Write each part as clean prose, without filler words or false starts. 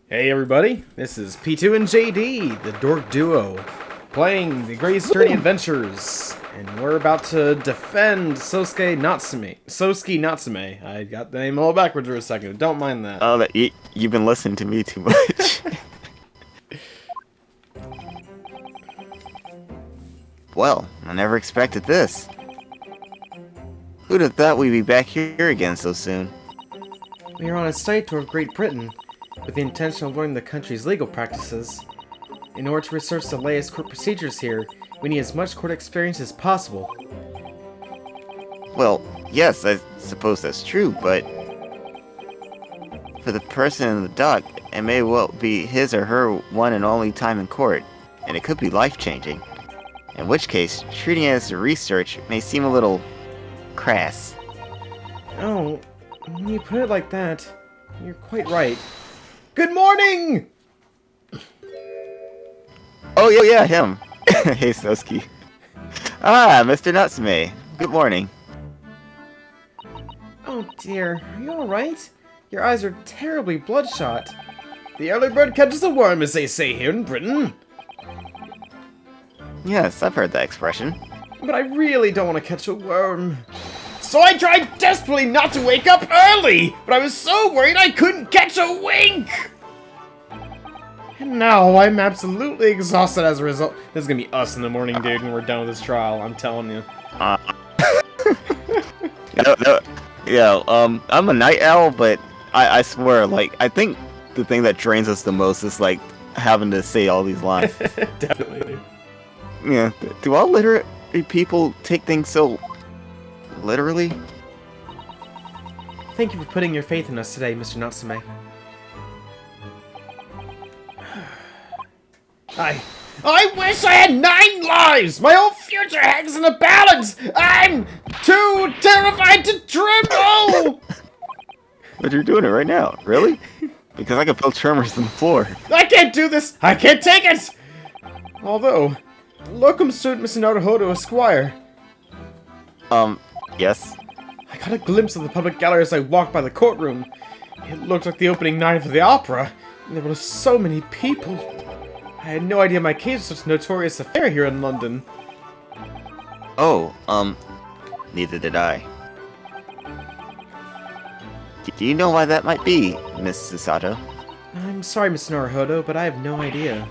Hey everybody, this is P2 and JD, the Dork Duo, playing the Great Sturdy Adventures, and we're about to defend Sosuke Natsume. I got the name all backwards for a second, don't mind that. Oh, you've been listening to me too much. Well, I never expected this. Who'd have thought we'd be back here again so soon? We are on a study tour of Great Britain, with the intention of learning the country's legal practices. In order to research the latest court procedures here, we need as much court experience as possible. Well, yes, I suppose that's true, but for the person in the dock, it may well be his or her one and only time in court, and it could be life-changing. In which case, treating it as a research may seem a little crass. Oh, when you put it like that, you're quite right. Good morning! Oh, yeah, him. Hey, Sosuke. Ah, Mr. Natsume. Good morning. Oh dear, are you alright? Your eyes are terribly bloodshot. The early bird catches the worm, as they say here in Britain. Yes, I've heard that expression. But I really don't want to catch a worm. So I tried desperately not to wake up early, but I was so worried I couldn't catch a wink! And now I'm absolutely exhausted as a result. This is gonna be us in the morning, dude, when we're done with this trial, I'm telling you. I'm a night owl, but I swear, like, I think the thing that drains us the most is, like, having to say all these lines. Definitely, dude. Yeah, do all literary people take things so literally? Thank you for putting your faith in us today, Mr. Natsume. I wish I had 9 lives! My whole future hangs in the balance! I'm too terrified to tremble! But you're doing it right now, really? Because I can feel tremors in the floor. I can't do this! I can't take it! Although, locum student Mr. Naruhodo Esquire. Yes? I got a glimpse of the public gallery as I walked by the courtroom. It looked like the opening night of the opera, and there were so many people. I had no idea my case was such a notorious affair here in London. Oh, neither did I. Do you know why that might be, Miss Susato? I'm sorry, Mr. Naruhodo, but I have no idea.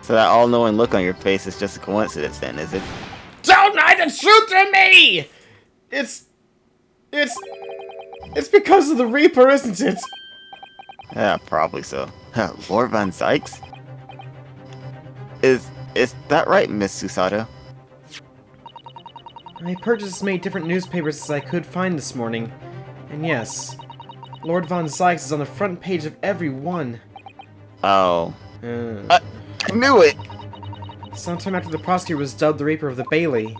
So that all-knowing look on your face is just a coincidence then, is it? Don't hide the truth to me! It's because of the Reaper, isn't it? Yeah, probably so. Lord Von Sykes? Is that right, Miss Susato? I purchased as many different newspapers as I could find this morning. And yes, Lord Von Sykes is on the front page of every one. Oh. I knew it! Sometime after the prosecutor was dubbed the Reaper of the Bailey,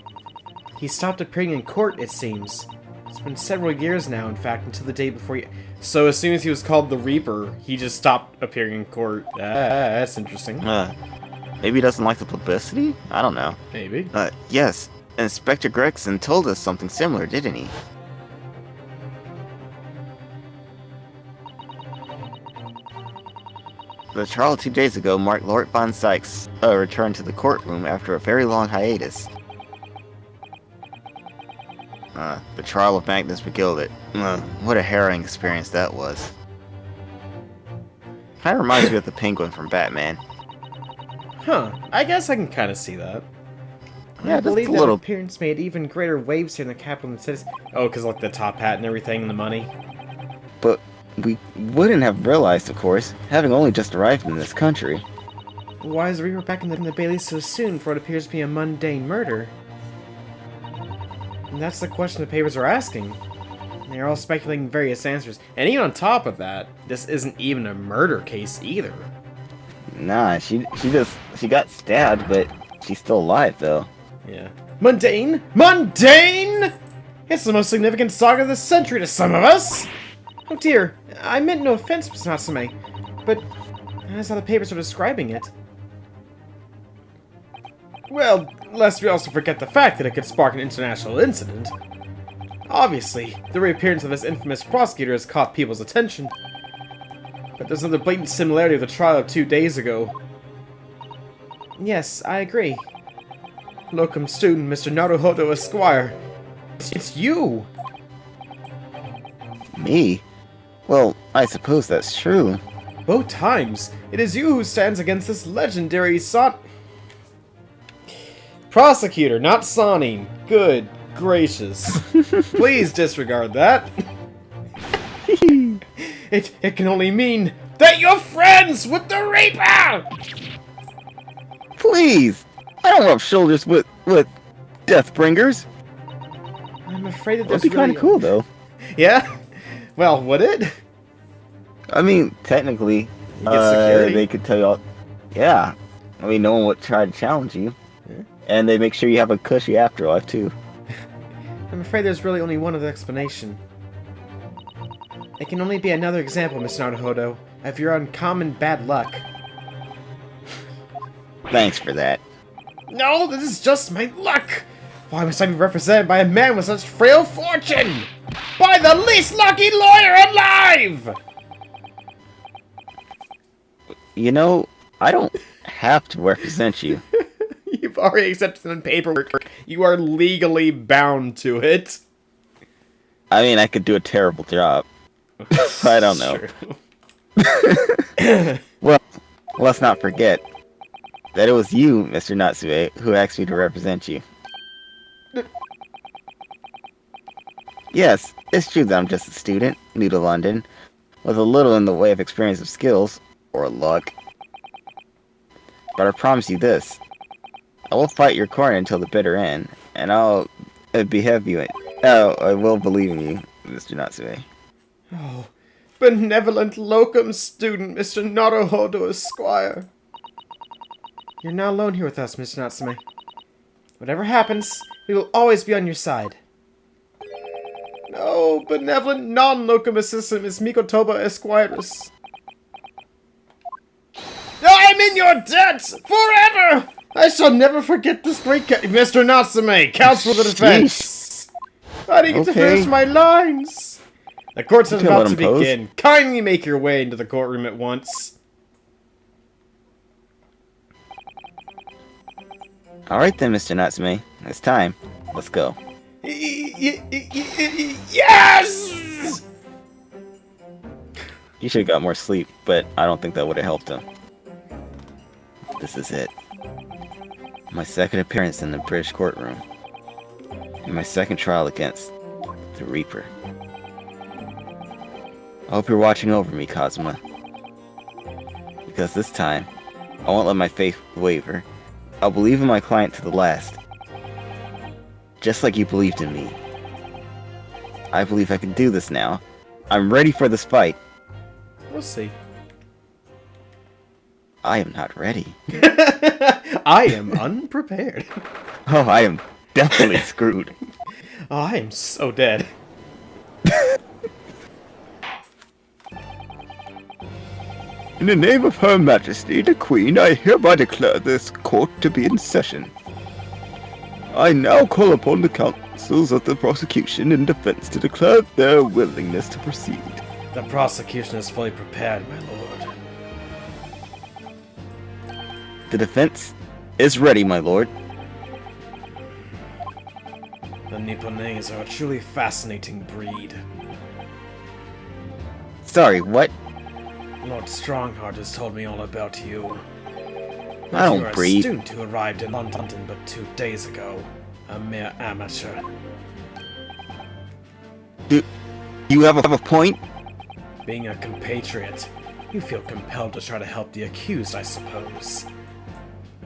he stopped appearing in court, it seems. It's been several years now, in fact, until the day before he... So as soon as he was called the Reaper, he just stopped appearing in court. That's interesting. Maybe he doesn't like the publicity? I don't know. Maybe. Yes. Inspector Gregson told us something similar, didn't he? The trial 2 days ago marked Lord Von Sykes' return to the courtroom after a very long hiatus. The trial of Magnus McGilded. What a harrowing experience that was. Kinda reminds me of the Penguin from Batman. Huh, I guess I can kind of see that. Yeah, I believe just a that little. appearance made even greater waves here in the capital than cities. Oh, because like the top hat and everything and the money. But we wouldn't have realized, of course, having only just arrived in this country. Why is the Reaper back in the Bailey so soon for what appears to be a mundane murder? And that's the question the papers are asking. They're all speculating various answers. And even on top of that, this isn't even a murder case either. Nah, she got stabbed, but she's still alive though. Yeah. Mundane? Mundane?! It's the most significant saga of the century to some of us! Oh dear, I meant no offense, Miss Natsume, but that's how the papers are describing it. Well, lest we also forget the fact that it could spark an international incident. Obviously, the reappearance of this infamous prosecutor has caught people's attention. But there's another blatant similarity of the trial of 2 days ago. Yes, I agree. Locum student, Mr. Naruhodo Esquire. It's you! Me? Well, I suppose that's true. Both times, it is you who stands against this legendary Prosecutor, not Sonning. Good gracious. Please disregard that. It can only mean that you're friends with the Reaper! Please! I don't rub shoulders with Deathbringers. I'm afraid that That'd there's be kind of cool, though. Yeah? Well, would it? I mean, technically, You get security. they could tell you all... Yeah. I mean, no one would try to challenge you. Yeah. And they make sure you have a cushy afterlife, too. I'm afraid there's really only one other explanation. It can only be another example, Miss Naruhodo, of your uncommon bad luck. Thanks for that. No, this is just my luck! Why must I be represented by a man with such frail fortune? By the least lucky lawyer alive! You know, I don't have to represent you. You've already accepted the paperwork. You are legally bound to it. I mean, I could do a terrible job. I don't know. Well, let's not forget that it was you, Mr. Natsue, who asked me to represent you. Yes, it's true that I'm just a student, new to London, with a little in the way of experience of skills, or luck. But I promise you this. I will fight your corner until the bitter end, and I will believe in you, Mr. Natsue. Oh, benevolent locum student, Mr. Naruhodo Esquire. You're not alone here with us, Mr. Natsume. Whatever happens, we will always be on your side. No, benevolent non-locum assistant, Miss Mikotoba Esquires. I'm in your debt! Forever! I shall never forget this great Mr. Natsume, counsel for the defense. I didn't get to finish my lines. The court's about to begin. Kindly make your way into the courtroom at once. Alright then, Mr. Natsume. It's time. Let's go. Yes! You should have got more sleep, but I don't think that would have helped him. This is it. My second appearance in the British courtroom. And my second trial against the Reaper. I hope you're watching over me, Kazuma. Because this time, I won't let my faith waver. I'll believe in my client to the last. Just like you believed in me. I believe I can do this now. I'm ready for this fight. We'll see. I am not ready. I am unprepared. Oh, I am definitely screwed. Oh, I am so dead. In the name of Her Majesty, the Queen, I hereby declare this court to be in session. I now call upon the counsels of the prosecution and defense to declare their willingness to proceed. The prosecution is fully prepared, my lord. The defense is ready, my lord. The Nipponese are a truly fascinating breed. Sorry, what? Lord Strongheart has told me all about you. I don't You are a breed. student who arrived in London but 2 days ago. A mere amateur. Do you have a point? Being a compatriot, you feel compelled to try to help the accused, I suppose.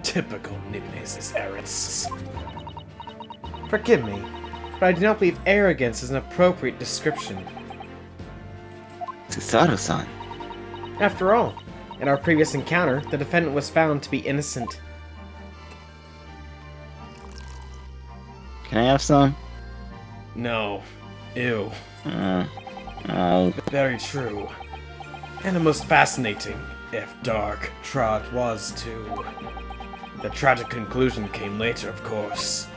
Typical Nipponese errants. Forgive me, but I do not believe arrogance is an appropriate description. Susato-san. After all, in our previous encounter, the defendant was found to be innocent. Can I have some? No. Ew. Oh. Very true. And the most fascinating, if dark, trial it was, too. The tragic conclusion came later, of course.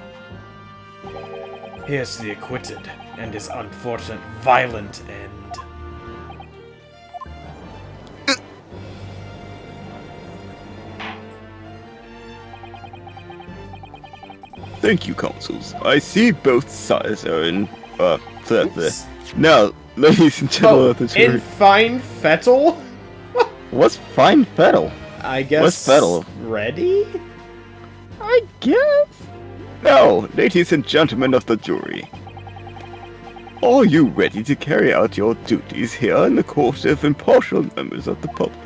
Here's to the acquitted, and his unfortunate, violent end. Thank you, consuls. I see both sides are in, Oops. Now, ladies and gentlemen of the jury. In fine fettle? What's fine fettle? I guess... What's fettle? Ready? I guess. Now, ladies and gentlemen of the jury. Are you ready to carry out your duties here in the court of impartial members of the public?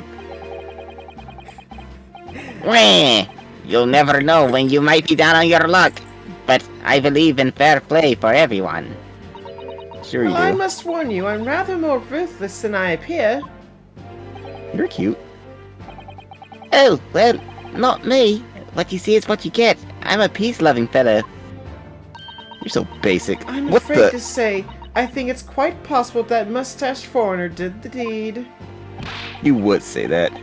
Wah! You'll never know when you might be down on your luck. But I believe in fair play for everyone. Sure you Well, I do. must warn you, I'm rather more ruthless than I appear. You're cute. Oh, well, not me. What you see is what you get. I'm a peace-loving fellow. You're so basic. I'm What afraid the? to say, I think it's quite possible that mustached foreigner did the deed. You would say that.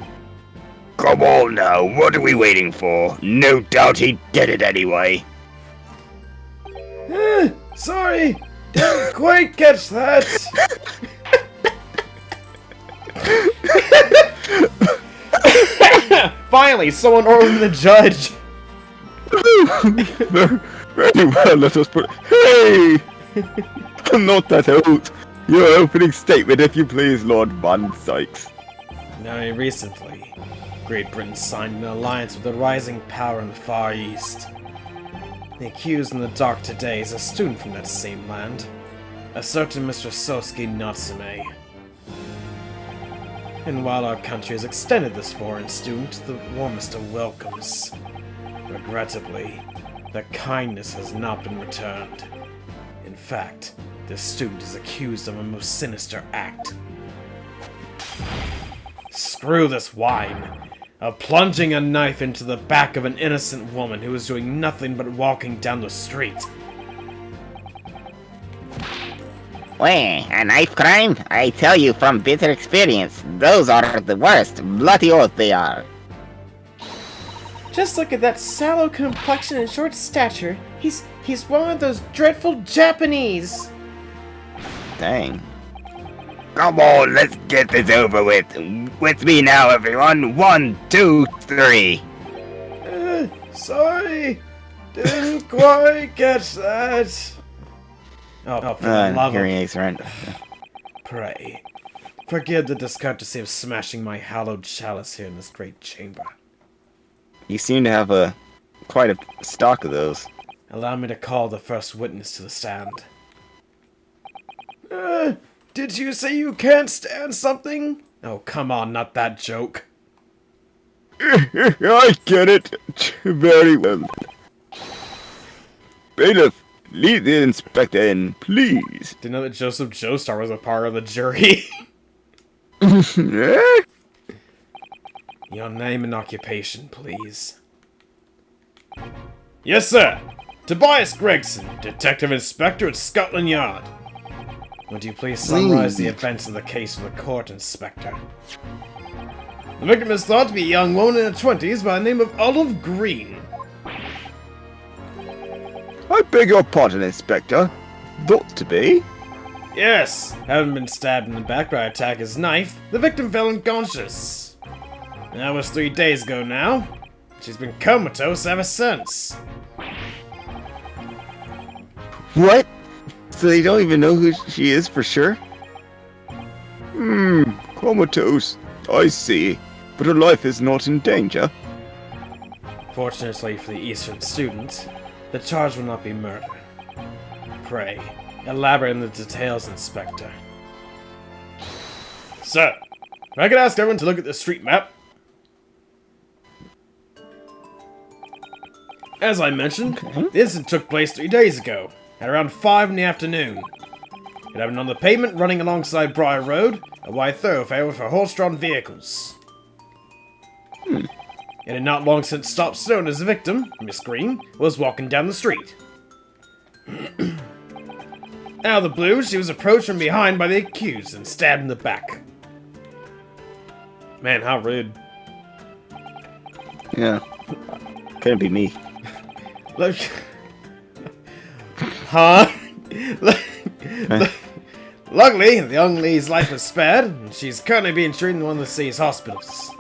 Come on now, what are we waiting for? No doubt he did it anyway. Sorry, didn't quite catch that. Finally, someone ordered the judge. Very well, let us put. Hey! Not that old. Your opening statement, if you please, Lord Von Sykes. Very recently, Great Britain signed an alliance with a rising power in the Far East. The accused in the dock today is a student from that same land, a certain Mr. Sosuke Natsume. And while our country has extended this foreign student the warmest of welcomes, regrettably, their kindness has not been returned. In fact, this student is accused of a most sinister act. Screw this wine! Of plunging a knife into the back of an innocent woman who was doing nothing but walking down the street. Wah, a knife crime? I tell you from bitter experience, those are the worst. Bloody oath they are. Just look at that sallow complexion and short stature. He's one of those dreadful Japanese. Dang. Come on, let's get this over with. With me now, everyone. 1, 2, 3. Sorry, didn't quite catch that. Oh, for the love hearing of... aids aren't. Pray, forgive the discourtesy of smashing my hallowed chalice here in this great chamber. You seem to have quite a stock of those. Allow me to call the first witness to the stand. Did you say you can't stand something? Oh, come on, not that joke. I get it. Very well. Bailiff, lead the inspector in, please. Didn't know that Joseph Joestar was a part of the jury. Eh? Your name and occupation, please. Yes, sir. Tobias Gregson, Detective Inspector at Scotland Yard. Would you please summarize the events of the case for the court, Inspector? The victim is thought to be a young woman in her 20s by the name of Olive Green. I beg your pardon, Inspector. Thought to be? Yes, having been stabbed in the back by attacker's knife, the victim fell unconscious. That was 3 days ago now. She's been comatose ever since. What? So they don't even know who she is for sure? Comatose. I see. But her life is not in danger. Fortunately for the Eastern student, the charge will not be murder. Pray, elaborate on the details, Inspector. Sir, if I could ask everyone to look at the street map. As I mentioned, the incident took place 3 days ago, at around 5 in the afternoon. It happened on the pavement running alongside Briar Road, a wide thoroughfare with horse-drawn vehicles. It had not long since stopped stone as the victim, Miss Green, was walking down the street. Out of the blue, she was approached from behind by the accused and stabbed in the back. Man, how rude. Yeah. Couldn't be me. Look. Huh? Luckily, the young lady's life was spared, and she's currently being treated in one of the city's hospitals.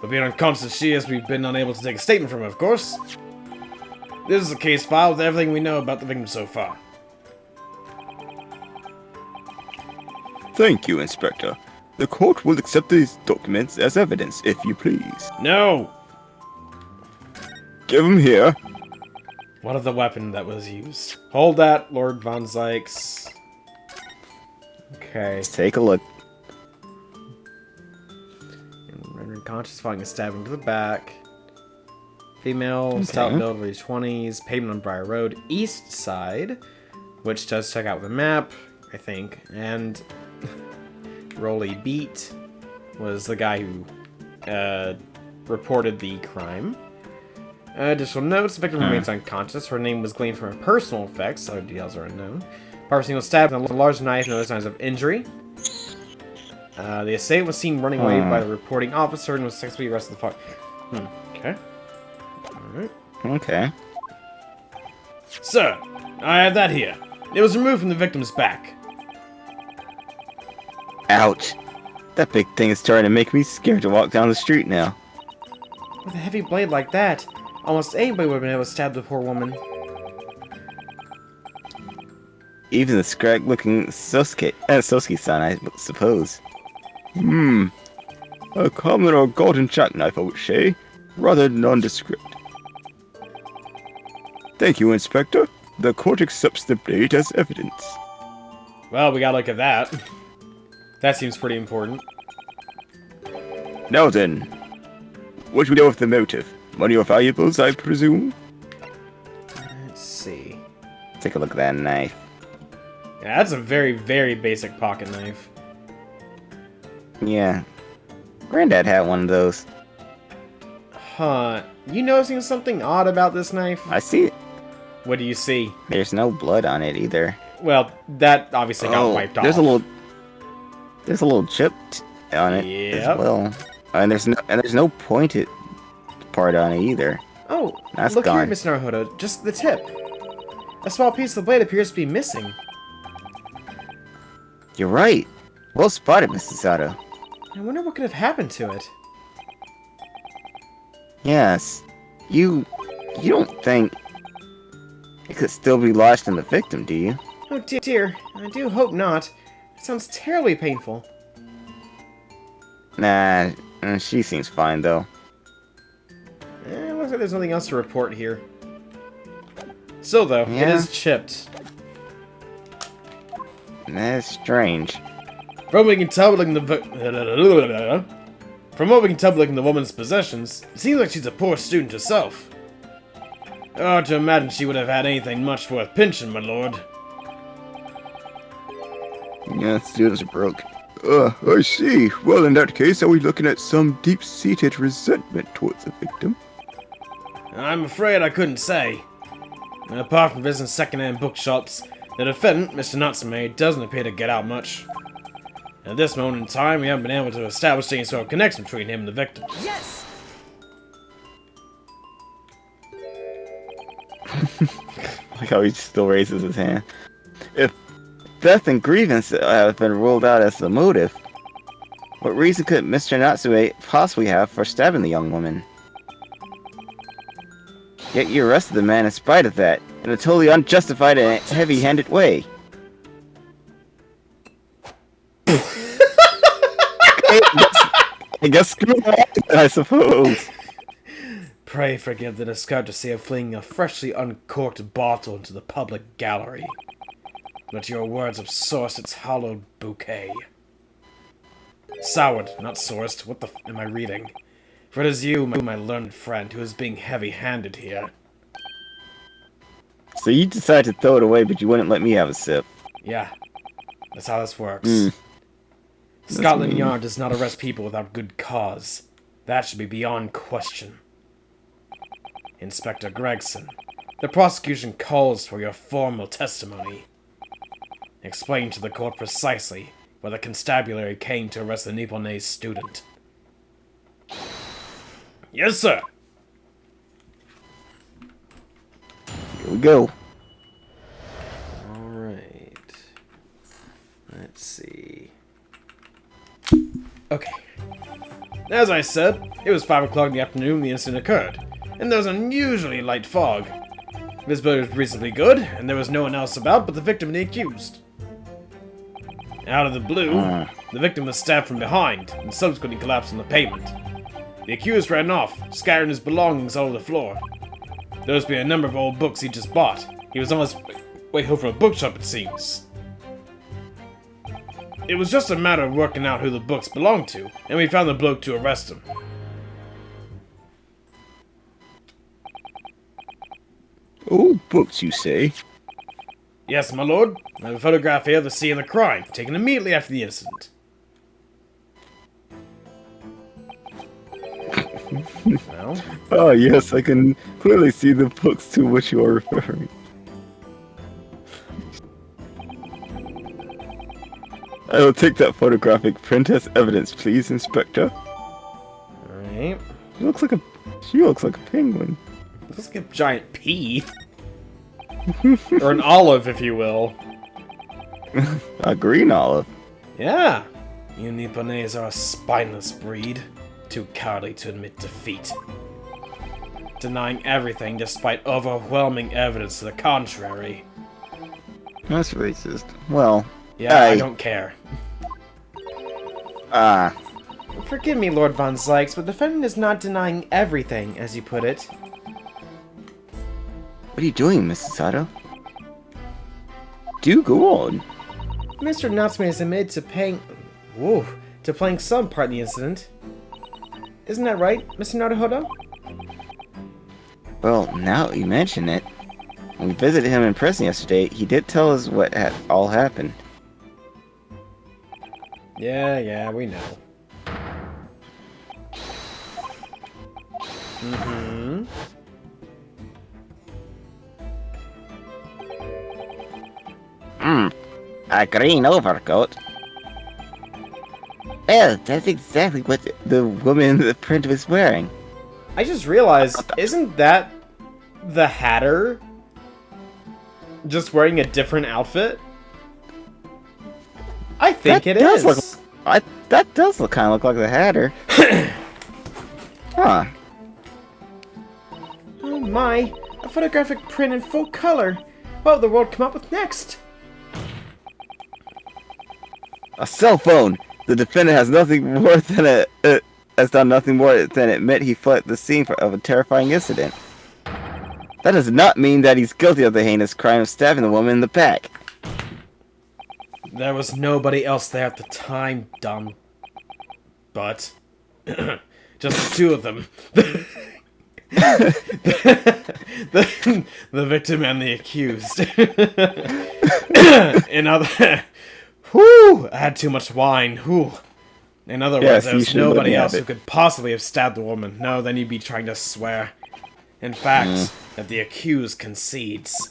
But being unconscious she is, we've been unable to take a statement from her, of course. This is a case file with everything we know about the victim so far. Thank you, Inspector. The court will accept these documents as evidence, if you please. No! Give them here. What of the weapon that was used? Hold that, Lord Von Zykes. Okay. Let's take a look. Rendered conscious following a stabbing to the back. Female, stout build, early 20s, pavement on Briar Road, east side, which does check out the map, I think. And Rolly Beat was the guy who reported the crime. Additional notes, the victim remains unconscious. Her name was gleaned from her personal effects, other details are unknown. Parson was stabbed with a large knife, no other signs of injury. The assailant was seen running away by the reporting officer and was successfully arrested the Okay. Alright. Okay. Sir, I have that here. It was removed from the victim's back. Ouch. That big thing is starting to make me scared to walk down the street now. With a heavy blade like that, almost anybody would have been able to stab the poor woman. Even the scrag-looking Sosuke-san, I suppose. A common or golden jackknife, I would say. Rather nondescript. Thank you, Inspector. The court accepts the blade as evidence. Well, we gotta look at that. That seems pretty important. Now then, what do we know of the motive? Money or valuables, I presume? Let's see. Take a look at that knife. Yeah, that's a very, very basic pocket knife. Yeah. Granddad had one of those. Huh. You noticing something odd about this knife? I see it. What do you see? There's no blood on it either. Well, that obviously got wiped off. There's a little chip on it as well. And there's no pointed part on it either. Oh, That's look gone. here, Miss Naruhodo. Just the tip. A small piece of the blade appears to be missing. You're right. Well spotted, Mr. Sato. I wonder what could have happened to it. Yes. You don't think it could still be lodged in the victim, do you? Oh dear, I do hope not. It sounds terribly painful. Nah, she seems fine though. Looks like there's nothing else to report here. Still though, it is chipped. That's strange. From what we can tell, looking the woman's possessions, it seems like she's a poor student herself. Hard to imagine she would have had anything much worth pinching, my lord. Yeah, students are broke. I see. Well, in that case, are we looking at some deep-seated resentment towards the victim? I'm afraid I couldn't say. Apart from visiting second-hand bookshops, the defendant, Mr. Natsume, doesn't appear to get out much. At this moment in time, we haven't been able to establish any sort of connection between him and the victim. Yes! Like how he still raises his hand. If theft and grievance have been ruled out as the motive, what reason could Mr. Natsume possibly have for stabbing the young woman? Yet you arrested the man in spite of that, in a totally unjustified and heavy-handed way. I guess screw that, I suppose. Pray forgive the discourtesy of flinging a freshly uncorked bottle into the public gallery. But your words have sourced its hallowed bouquet. Soured, not sourced. What the f am I reading? For it is you, my learned friend, who is being heavy-handed here. So you decided to throw it away, but you wouldn't let me have a sip. Yeah, that's how this works. Scotland Yard does not arrest people without good cause. That should be beyond question. Inspector Gregson, the prosecution calls for your formal testimony. Explain to the court precisely why the constabulary came to arrest the Nipponese student. Yes, sir. Here we go. Alright. Let's see. Okay. As I said, it was 5 o'clock in the afternoon when the incident occurred, and there was unusually light fog. Visibility was reasonably good, and there was no one else about but the victim and the accused. Out of the blue, the victim was stabbed from behind, and subsequently collapsed on the pavement. The accused ran off, scattering his belongings all over the floor. There must be a number of old books he just bought. He was on his way home from a bookshop, it seems. It was just a matter of working out who the books belonged to, and we found the bloke to arrest him. Old books, you say? Yes, my lord. I have a photograph here of the scene of the crime, taken immediately after the incident. Well, Oh, yes, I can clearly see the books to which you are referring. I will take that photographic print as evidence, please, Inspector. alright. She looks like a penguin. Looks like a giant pea. Or an olive, if you will. A green olive. Yeah. You Nipponese are a spineless breed. Too cowardly to admit defeat. Denying everything despite overwhelming evidence to the contrary. That's racist. Well, Yeah, I don't care. Forgive me, Lord Von Sykes, but the defendant is not denying everything, as you put it. what are you doing, Mrs. Sato? Do go on. Mr. Natsume has admitted to playing some part in the incident. Isn't that right, Mr. Naruhodo? Well, now that you mention it, when we visited him in prison yesterday, he did tell us what had all happened. Yeah, we know. Mm-hmm. A green overcoat? Well, that's exactly what the woman in the print was wearing. I just realized, isn't that the Hatter just wearing a different outfit? I think it is. That does look kind of look like the Hatter. Huh. Oh my, a photographic print in full color. What will the world come up with next? A cell phone! The defendant has nothing more than has done nothing more than admit he fled the scene of a terrifying incident. That does not mean that he's guilty of the heinous crime of stabbing the woman in the back. There was nobody else there at the time, dumb. But just the two of them. The victim and the accused. In other, whew, I had too much wine. Whew. In other words, Yes, there you was should let nobody me have else who it. could possibly have stabbed the woman. No, then you'd be trying to swear. In fact, that the accused concedes.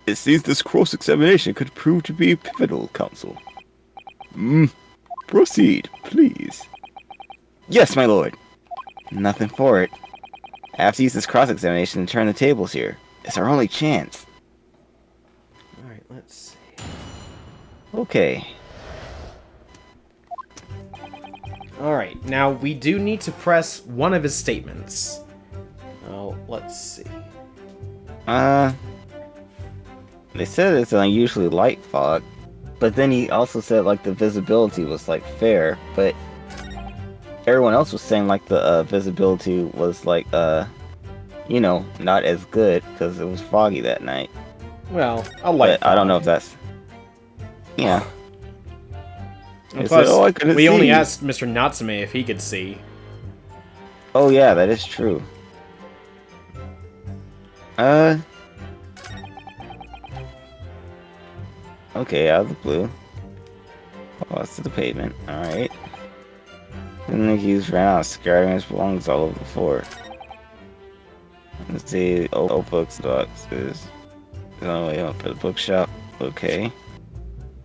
It seems this cross-examination could prove to be pivotal, counsel. Proceed, please. Yes, my lord. Nothing for it. I have to use this cross-examination to turn the tables here. It's our only chance. Alright, let's see. Okay. Alright, now we do need to press one of his statements. Oh, let's see. They said it's an unusually light fog, but then he also said like the visibility was like fair, but everyone else was saying like the visibility was like you know, not as good because it was foggy that night. Well, a light But I don't know if that's yeah. And He plus, said, "Oh, I couldn't we only see." asked Mr. Natsume if he could see. Oh yeah, that is true. Okay, out of the blue. Lost to the pavement. Alright. And the accused ran out, scattering his belongings all over the floor. Let's see. Old books, boxes. Oh, wait, for the bookshop. Okay.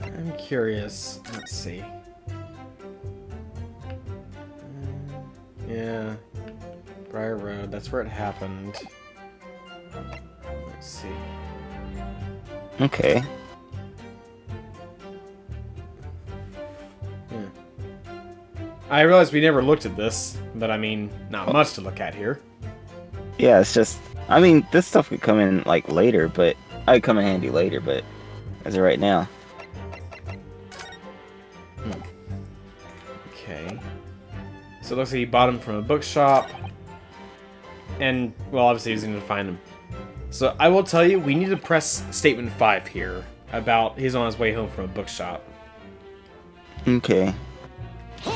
I'm curious. Let's see. Yeah. Briar Road, that's where it happened. Let's see. Okay. I realize we never looked at this, but I mean, not much to look at here. Yeah, it's just, I mean, this stuff could come in, like, later, but, I'd come in handy later, but, as of right now. Okay. So it looks like he bought him from a bookshop. And, well, obviously he's going to find him. So I will tell you, we need to press statement 5 here about he's on his way home from a bookshop. Okay.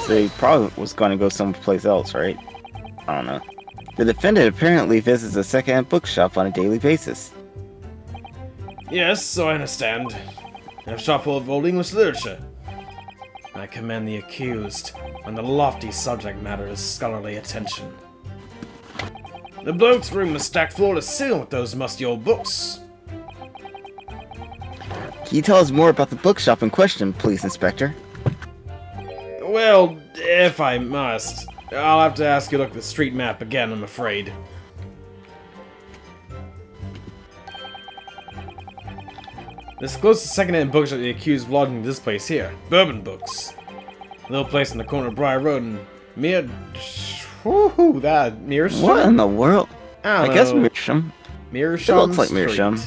So he probably was going to go someplace else, right? I don't know. The defendant apparently visits a second-hand bookshop on a daily basis. Yes, so I understand. I have a shop full of old English literature. I commend the accused on the lofty subject matter of scholarly attention. The bloke's room is stacked floor to ceiling with those musty old books. Can you tell us more about the bookshop in question, please, Inspector? Well, if I must, I'll have to ask you to look at the street map again, I'm afraid. This closest second-hand bookshop the accused lodging this place here, Bourbon Books. A little place on the corner of Briar Road and Woohoo, that Mearsham? What in the world? I guess know. Mearsham. Mearsham It looks like Street. Mearsham.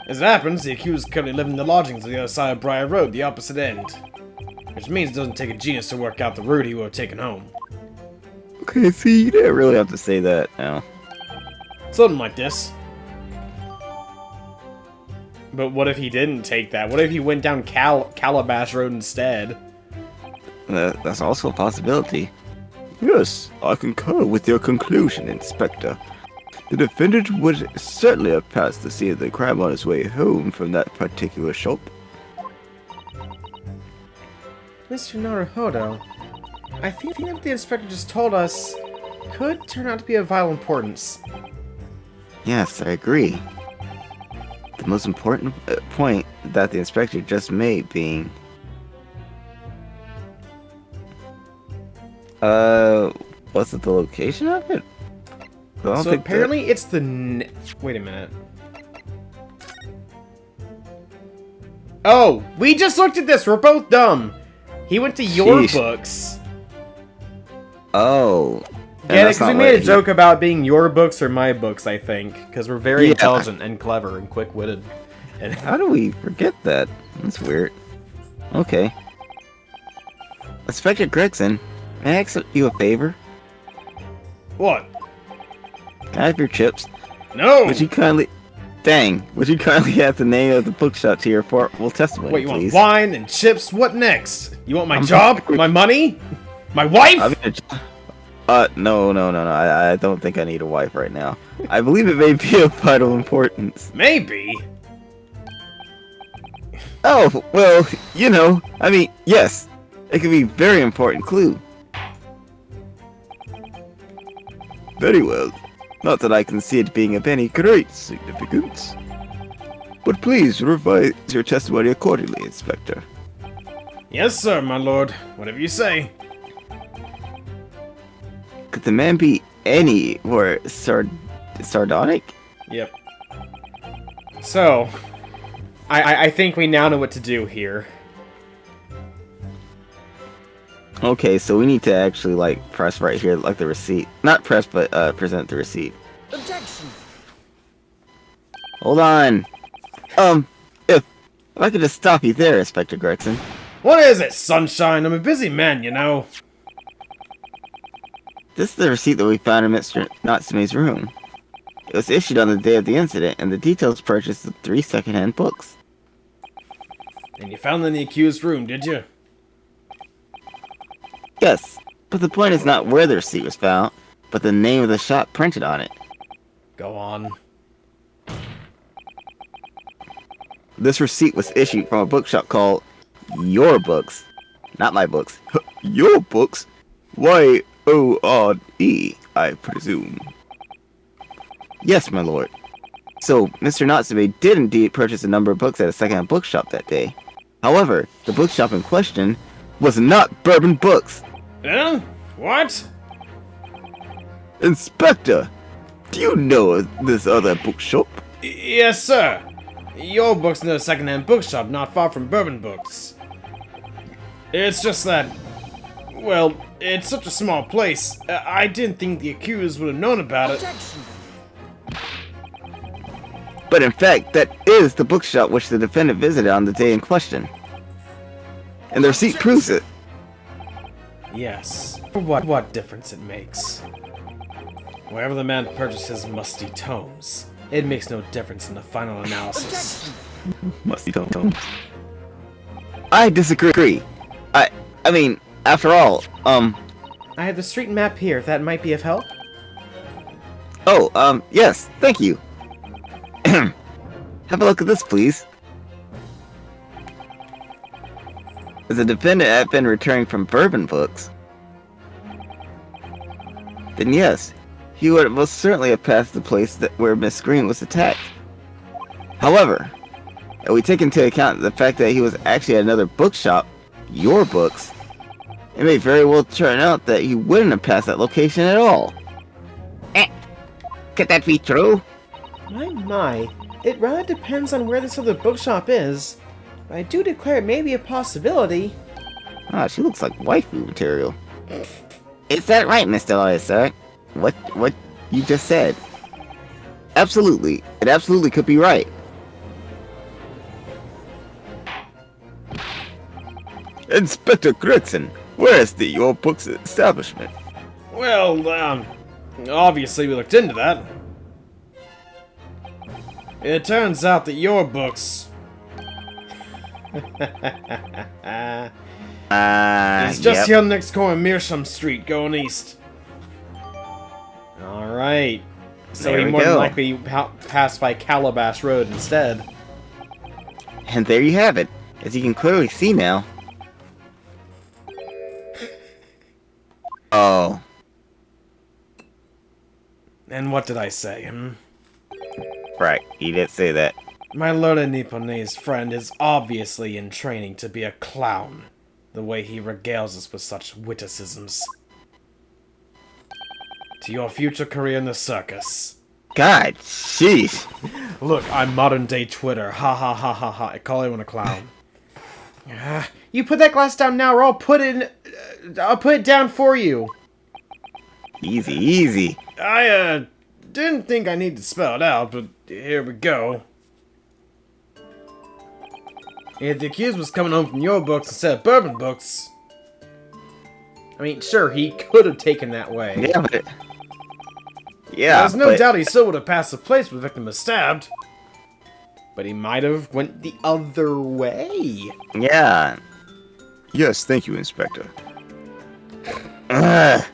As it happens, the accused currently living in the lodgings on the other side of Briar Road, the opposite end. Which means it doesn't take a genius to work out the route he would have taken home. Okay, see, you didn't really have to say that now. Something like this. But what if he didn't take that? What if he went down Calabash Road instead? That's also a possibility. Yes, I concur with your conclusion, Inspector. The defendant would certainly have passed the scene of the crime on his way home from that particular shop. Mr. Naruhodo, I think what the inspector just told us could turn out to be of vital importance. Yes, I agree. The most important point that the inspector just made being... was it the location of it? I don't So think apparently it's the... Wait a minute. Oh! We just looked at this! We're both dumb! He went to your Sheesh. books. Oh. Get it? Because we made a joke about being your books or my books, I think. Because we're very Yeah. intelligent and clever and quick-witted. And How do we forget that? That's weird. Okay. Inspector Gregson, may I ask you a favor? what? Can I have your chips? No! Would you kindly... Dang, would you kindly add the name of the bookshop to your formal testimony, Wait, you please? want wine and chips? What next? You want my I'm job? hungry. My money? My wife? I mean, no. I don't think I need a wife right now. I believe it may be of vital importance. Maybe. Oh, well, you know, I mean, yes. It could be a very important clue. Very well. Not that I can see it being of any great significance. But please revise your testimony accordingly, Inspector. Yes, sir, my lord. Whatever you say. Could the man be any more sardonic? Yep. So, I think we now know what to do here. Okay, so we need to actually, like, press right here, like the receipt. Not press, but present the receipt. Objection! Hold on. If I could just stop you there, Inspector Gregson. What is it, sunshine? I'm a busy man, you know. This is the receipt that we found in Mr. Natsume's room. It was issued on the day of the incident, and the details purchased the 3 second-hand books. And you found them in the accused room, did you? Yes, but the point is not where the receipt was found, but the name of the shop printed on it. Go on. This receipt was issued from a bookshop called Your Books. Not my books. Your books? Y-O-R-E, I presume. Yes, my lord. So, Mr. Natsume did indeed purchase a number of books at a second-hand bookshop that day. However, the bookshop in question was not Bourbon Books. Huh? What? Inspector, do you know this other bookshop? Yes, sir. Your book's in a second-hand bookshop not far from Bourbon Books. It's just that, well, it's such a small place. I didn't think the accused would have known about it. But in fact, that is the bookshop which the defendant visited on the day in question. And the receipt proves it. Yes. What difference it makes. Wherever the man purchased his musty tomes, it makes no difference in the final analysis. Musty tomes. I disagree. I mean, after all, I have the street map here, if that might be of help. Oh, yes, thank you. Have a look at this, please. As the defendant had been returning from bourbon books, then yes, he would most certainly have passed the place where Miss Green was attacked. However, if we take into account the fact that he was actually at another bookshop, your books, it may very well turn out that he wouldn't have passed that location at all. Could that be true? My. It rather depends on where this other bookshop is. But I do declare it may be a possibility. Ah, she looks like waifu material. Is that right, Mr. Lawyer, sir? What you just said. Absolutely. It absolutely could be right. Inspector Gregson, where is your book's establishment? Well, obviously we looked into that. It turns out that your books... it's just here on the next corner of Meerschaum Street, going east. Alright. So There he we more than go. likely passed by Calabash Road instead. And there you have it. As you can clearly see now. Oh. And what did I say, Right, he did say that. My learned Nipponese friend is obviously in training to be a clown, the way he regales us with such witticisms. To your future career in the circus. God, sheesh. Look, I'm modern day Twitter. Ha ha ha ha ha. I call everyone a clown. You put that glass down now, or I'll put it down for you. Easy, easy. I didn't think I needed to spell it out, but here we go. If the accused was coming home from your books instead of bourbon books, I mean, sure, he could have taken that way. Yeah, but... Yeah, There's no but- doubt he still would have passed the place where the victim was stabbed. But he might have went the other way. Yeah. Yes, thank you, Inspector. Ugh.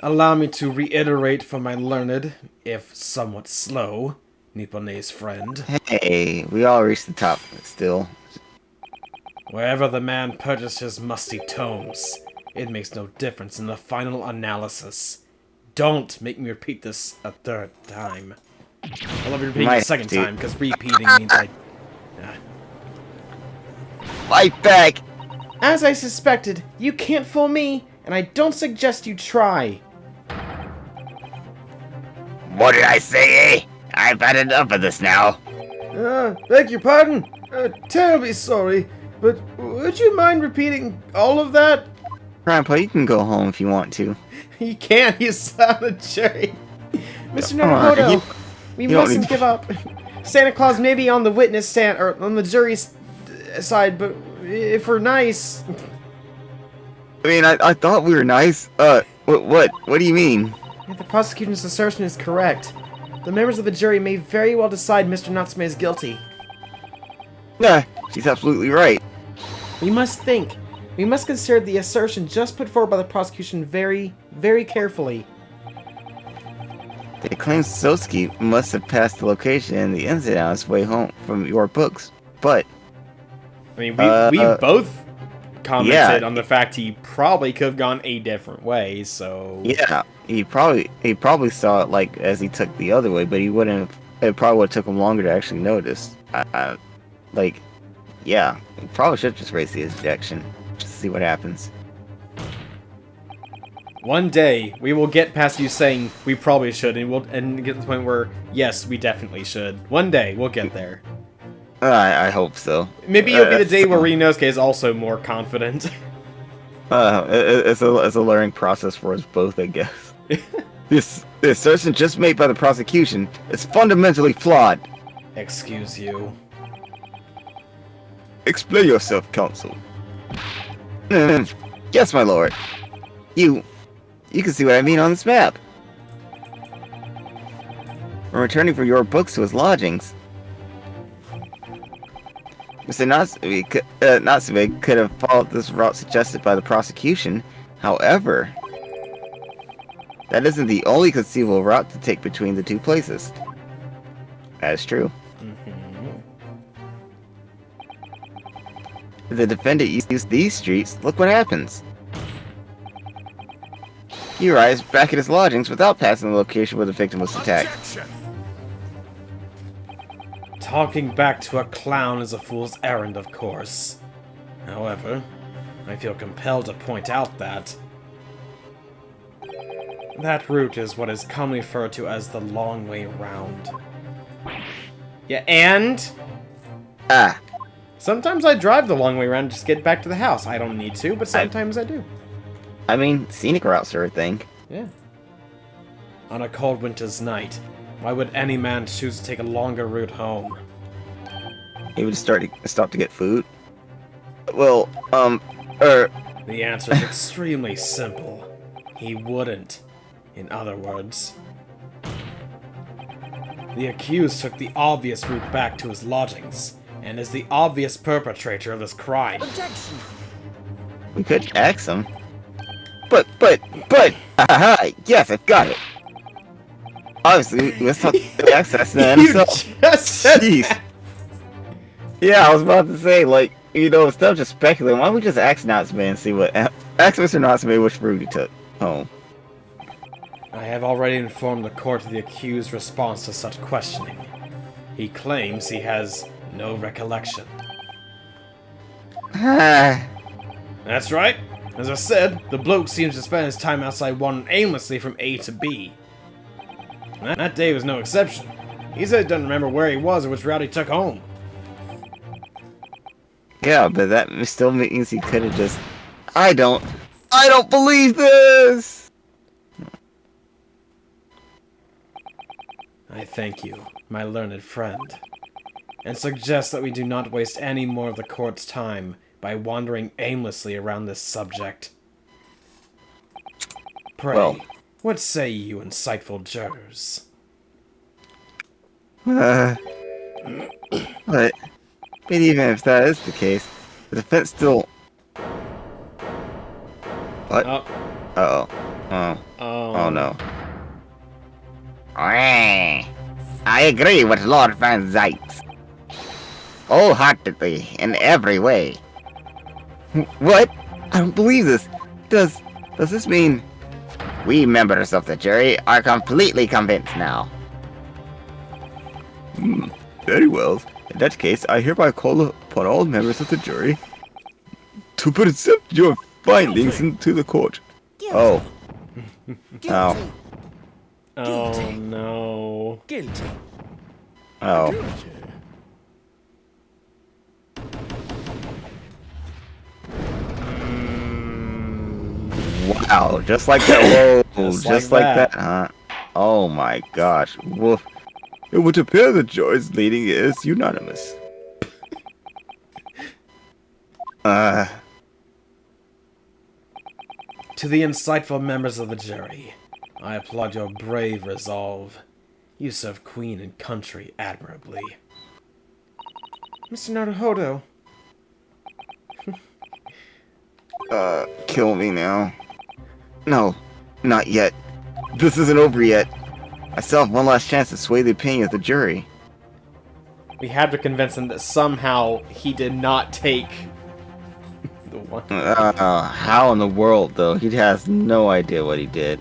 Allow me to reiterate for my learned, if somewhat slow, Nipponese friend. Hey, we all reached the top still. Wherever the man purchased his musty tomes, it makes no difference in the final analysis. Don't make me repeat this a third time. I'll be repeating it a Might second do. time, because repeating means I... Fight back! As I suspected, you can't fool me, and I don't suggest you try. What did I say, eh? I've had enough of this now. Beg your pardon? Terribly sorry, but would you mind repeating all of that? Grandpa, you can go home if you want to. You can't, he's not a cherry. Mr. Come on, Naruhodo, we you don't mustn't need- give up. Santa Claus may be on the witness stand, or on the jury's side, but if we're nice... I mean, I thought we were nice. What do you mean? If the prosecution's assertion is correct, the members of the jury may very well decide Mr. Natsume is guilty. Nah, she's absolutely right. We must think. We must consider the assertion just put forward by the prosecution very, very carefully. They claim Sosuke must have passed the location and the incident on his way home from your books, but I mean, we both commented yeah. on the fact he probably could have gone a different way, so... yeah, he probably saw it like as he took the other way, but he wouldn't have. It probably would have took him longer to actually notice. Like, yeah, he probably should just raise the objection just to see what happens. One day, we will get past you saying we probably should, and get to the point where, yes, we definitely should. One day, we'll get there. I hope so. Maybe it'll be the day where so- Rinosuke is also more confident. It's a learning process for us both, I guess. This assertion just made by the prosecution is fundamentally flawed. Excuse you. Explain yourself, counsel. Yes, my lord. You can see what I mean on this map. When returning from your books to his lodgings, Mr. Natsume could have followed this route suggested by the prosecution. However, that isn't the only conceivable route to take between the two places. That is true. If the defendant used these streets, look what happens. He arrives back at his lodgings without passing the location where the victim was attacked. Talking back to a clown is a fool's errand, of course. However, I feel compelled to point out that that route is what is commonly referred to as the long way round. Yeah, and Ah, sometimes I drive the long way around and just get back to the house. I don't need to, but sometimes I do. I mean, scenic routes are a thing. Yeah. On a cold winter's night, why would any man choose to take a longer route home? He would stop to get food. Well, The answer is extremely simple. He wouldn't. In other words, the accused took the obvious route back to his lodgings, and is the obvious perpetrator of this crime. we could ask him. But, haha, yes, I've got it. Obviously, let's talk to access then. You So, just said jeez. that. Yeah, I was about to say, like, instead of just speculating, why don't we just ask Natsume and see what... Ask Mr. Natsume which route he took home. I have already informed the court of the accused's response to such questioning. He claims he has no recollection. That's right. As I said, the bloke seems to spend his time outside wandering aimlessly from A to B. That day was no exception. He said he doesn't remember where he was or which route he took home. Yeah, but that still means he could have just... I don't believe this! I thank you, my learned friend, and suggest that we do not waste any more of the court's time by wandering aimlessly around this subject. Pray, Well. what say you, insightful jurors? But even if that is the case, the defense still... What? Oh, Uh-oh. Oh no. I agree with Lord Van Zyks. Wholeheartedly, in every way. What? I don't believe this. Does this mean... We members of the jury are completely convinced now. Very well. In that case, I hereby call upon all members of the jury to present your findings into the court. Oh. Oh. oh no. Oh. Wow, just like that. Whoa, Just like like that. that, huh? Oh my gosh. Woof. It would appear the jury's leading is unanimous. To the insightful members of the jury, I applaud your brave resolve. You serve Queen and country admirably. Mr. Naruhodo, Kill me now. No, not yet. This isn't over yet. I still have one last chance to sway the opinion of the jury. we have to convince him that somehow he did not take the one. How in the world, though? He has no idea what he did.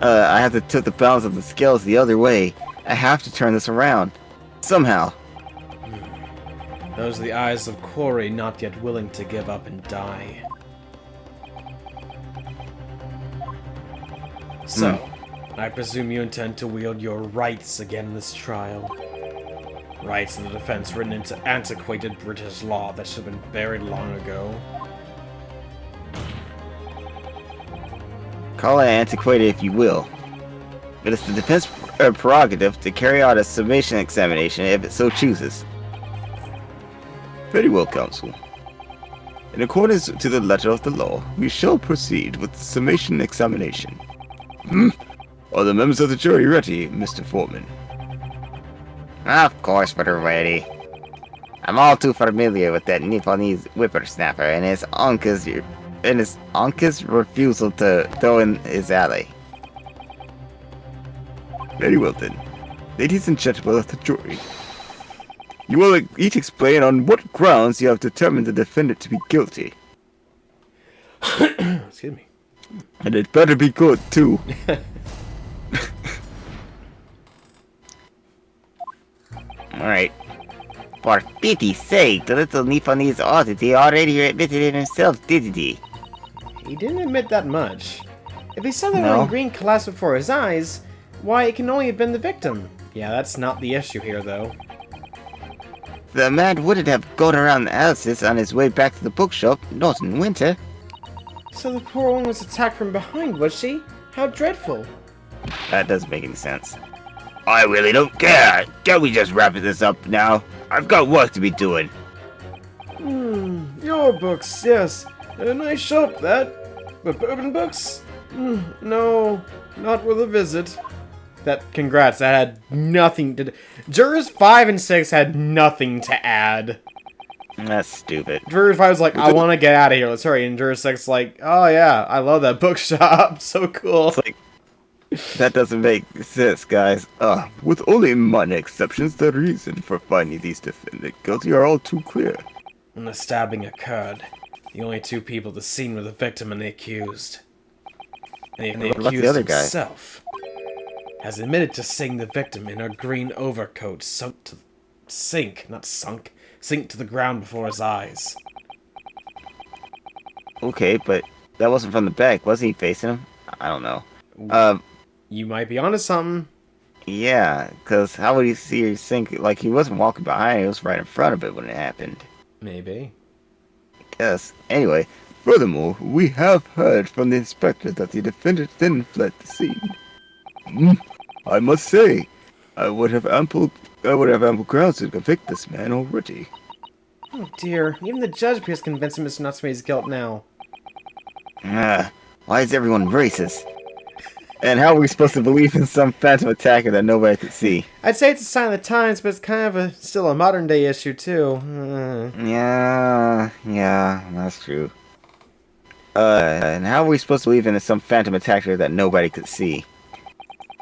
I have to tip the balance of the scales the other way. I have to turn this around. Somehow. Those are the eyes of Corey not yet willing to give up and die. So, I presume you intend to wield your rights again in this trial. Rights of the defense written into antiquated British law that should have been buried long ago. Call it antiquated if you will. But it's the defense prerogative to carry out a summation examination if it so chooses. Very well, Counsel. In accordance to the letter of the law, we shall proceed with the summation examination. Are the members of the jury ready, Mr. Foreman? Of course we're ready. I'm all too familiar with that Nipponese whippersnapper and his uncle's refusal to throw in his alley. Very well then. Ladies and gentlemen of the jury, you will each explain on what grounds you have determined the defendant to be guilty. Excuse me. And it better be good, too. Alright. For pity's sake, the little Nipponese oddity already admitted it himself, didn't he? He didn't admit that much. If he saw that No. when green collapsed before his eyes, why, it can only have been the victim. Yeah, that's not the issue here, though. The man wouldn't have gone around Alice's on his way back to the bookshop, not in winter. So the poor woman was attacked from behind, was she? How dreadful. That doesn't make any sense. I really don't care. Can we just wrap this up now? I've got work to be doing. Your books, yes. A nice shop, that. But bourbon books? No, not worth a visit. Congrats, that had nothing to... Jurors 5 and 6 had nothing to add. That's stupid. Juror 5 was like, I want to get out of here, let's hurry. And Juror 6 like, oh yeah, I love that bookshop, so cool. It's like, that doesn't make sense, guys. With only minor exceptions, the reason for finding these defendants guilty are all too clear. When the stabbing occurred, the only two people at the scene were the victim and the accused. And the What about the accused other guy? himself has admitted to seeing the victim in her green overcoat sunk to the ground before his eyes. Okay, but that wasn't from the back. Was he facing him? I don't know. You might be onto something. Yeah, because how would he see her sink? Like, he wasn't walking behind, he was right in front of it when it happened. Maybe. Yes. Anyway, Furthermore, we have heard from the inspector that the defendant then fled the scene. I must say, I would have ample grounds to convict this man already. Oh dear, even the judge appears convinced of Mr. Natsume's guilt now. why is everyone racist? And how are we supposed to believe in some phantom attacker that nobody could see? I'd say it's a sign of the times, but it's kind of still a modern day issue too. Yeah, that's true. And how are we supposed to believe in some phantom attacker that nobody could see?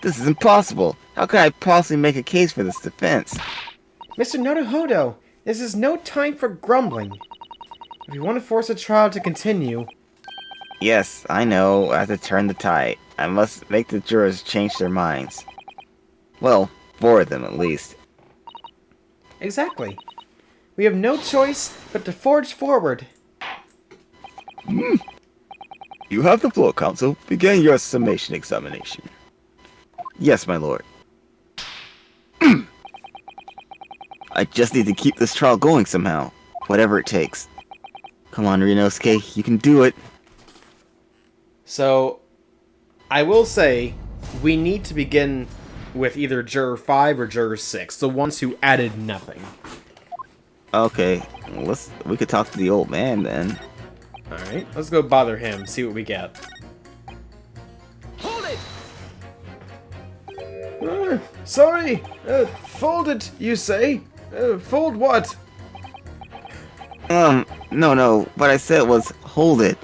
This is impossible! How could I possibly make a case for this defense? Mr. Nodohodo, this is no time for grumbling. If you want to force a trial to continue... Yes, I know, I have to turn the tide. I must make the jurors change their minds. Well, 4 of them at least. Exactly. We have no choice but to forge forward. You have the floor, counsel. Begin your summation examination. Yes, my lord. I just need to keep this trial going somehow. Whatever it takes. Come on, Rinosuke, you can do it. So, I will say, we need to begin with either Juror 5 or Juror 6, the ones who added nothing. Okay, we could talk to the old man then. Alright, let's go bother him, see what we get. Hold it! Sorry, fold it, you say? Fold what? No, what I said was, hold it.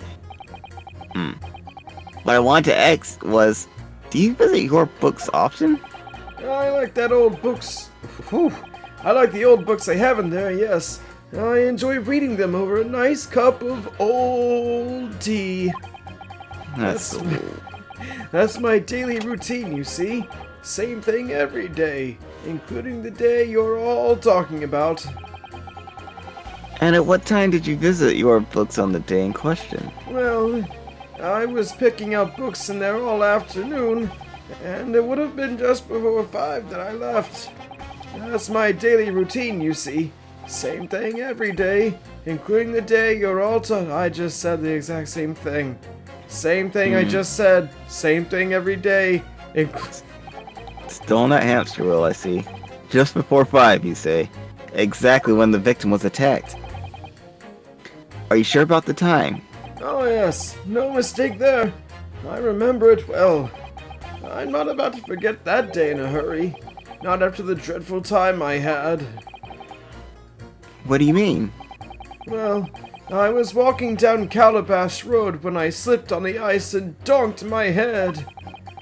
What I wanted to ask was, do you visit your books often? I like that old books. Whew. I like the old books they have in there, yes. I enjoy reading them over a nice cup of old tea. That's my daily routine, you see. Same thing every day, including the day you're all talking about. And at what time did you visit your books on the day in question? Well, I was picking out books in there all afternoon, and it would have been just before 5 that I left. That's my daily routine, you see. Same thing every day, including the day you're all I just said the exact same thing. Same thing I just said. Same thing every day. Still on that hamster wheel, I see. Just before 5, you say. Exactly when the victim was attacked. Are you sure about the time? Oh yes, no mistake there. I remember it well. I'm not about to forget that day in a hurry. Not after the dreadful time I had. What do you mean? Well, I was walking down Calabash Road when I slipped on the ice and donked my head.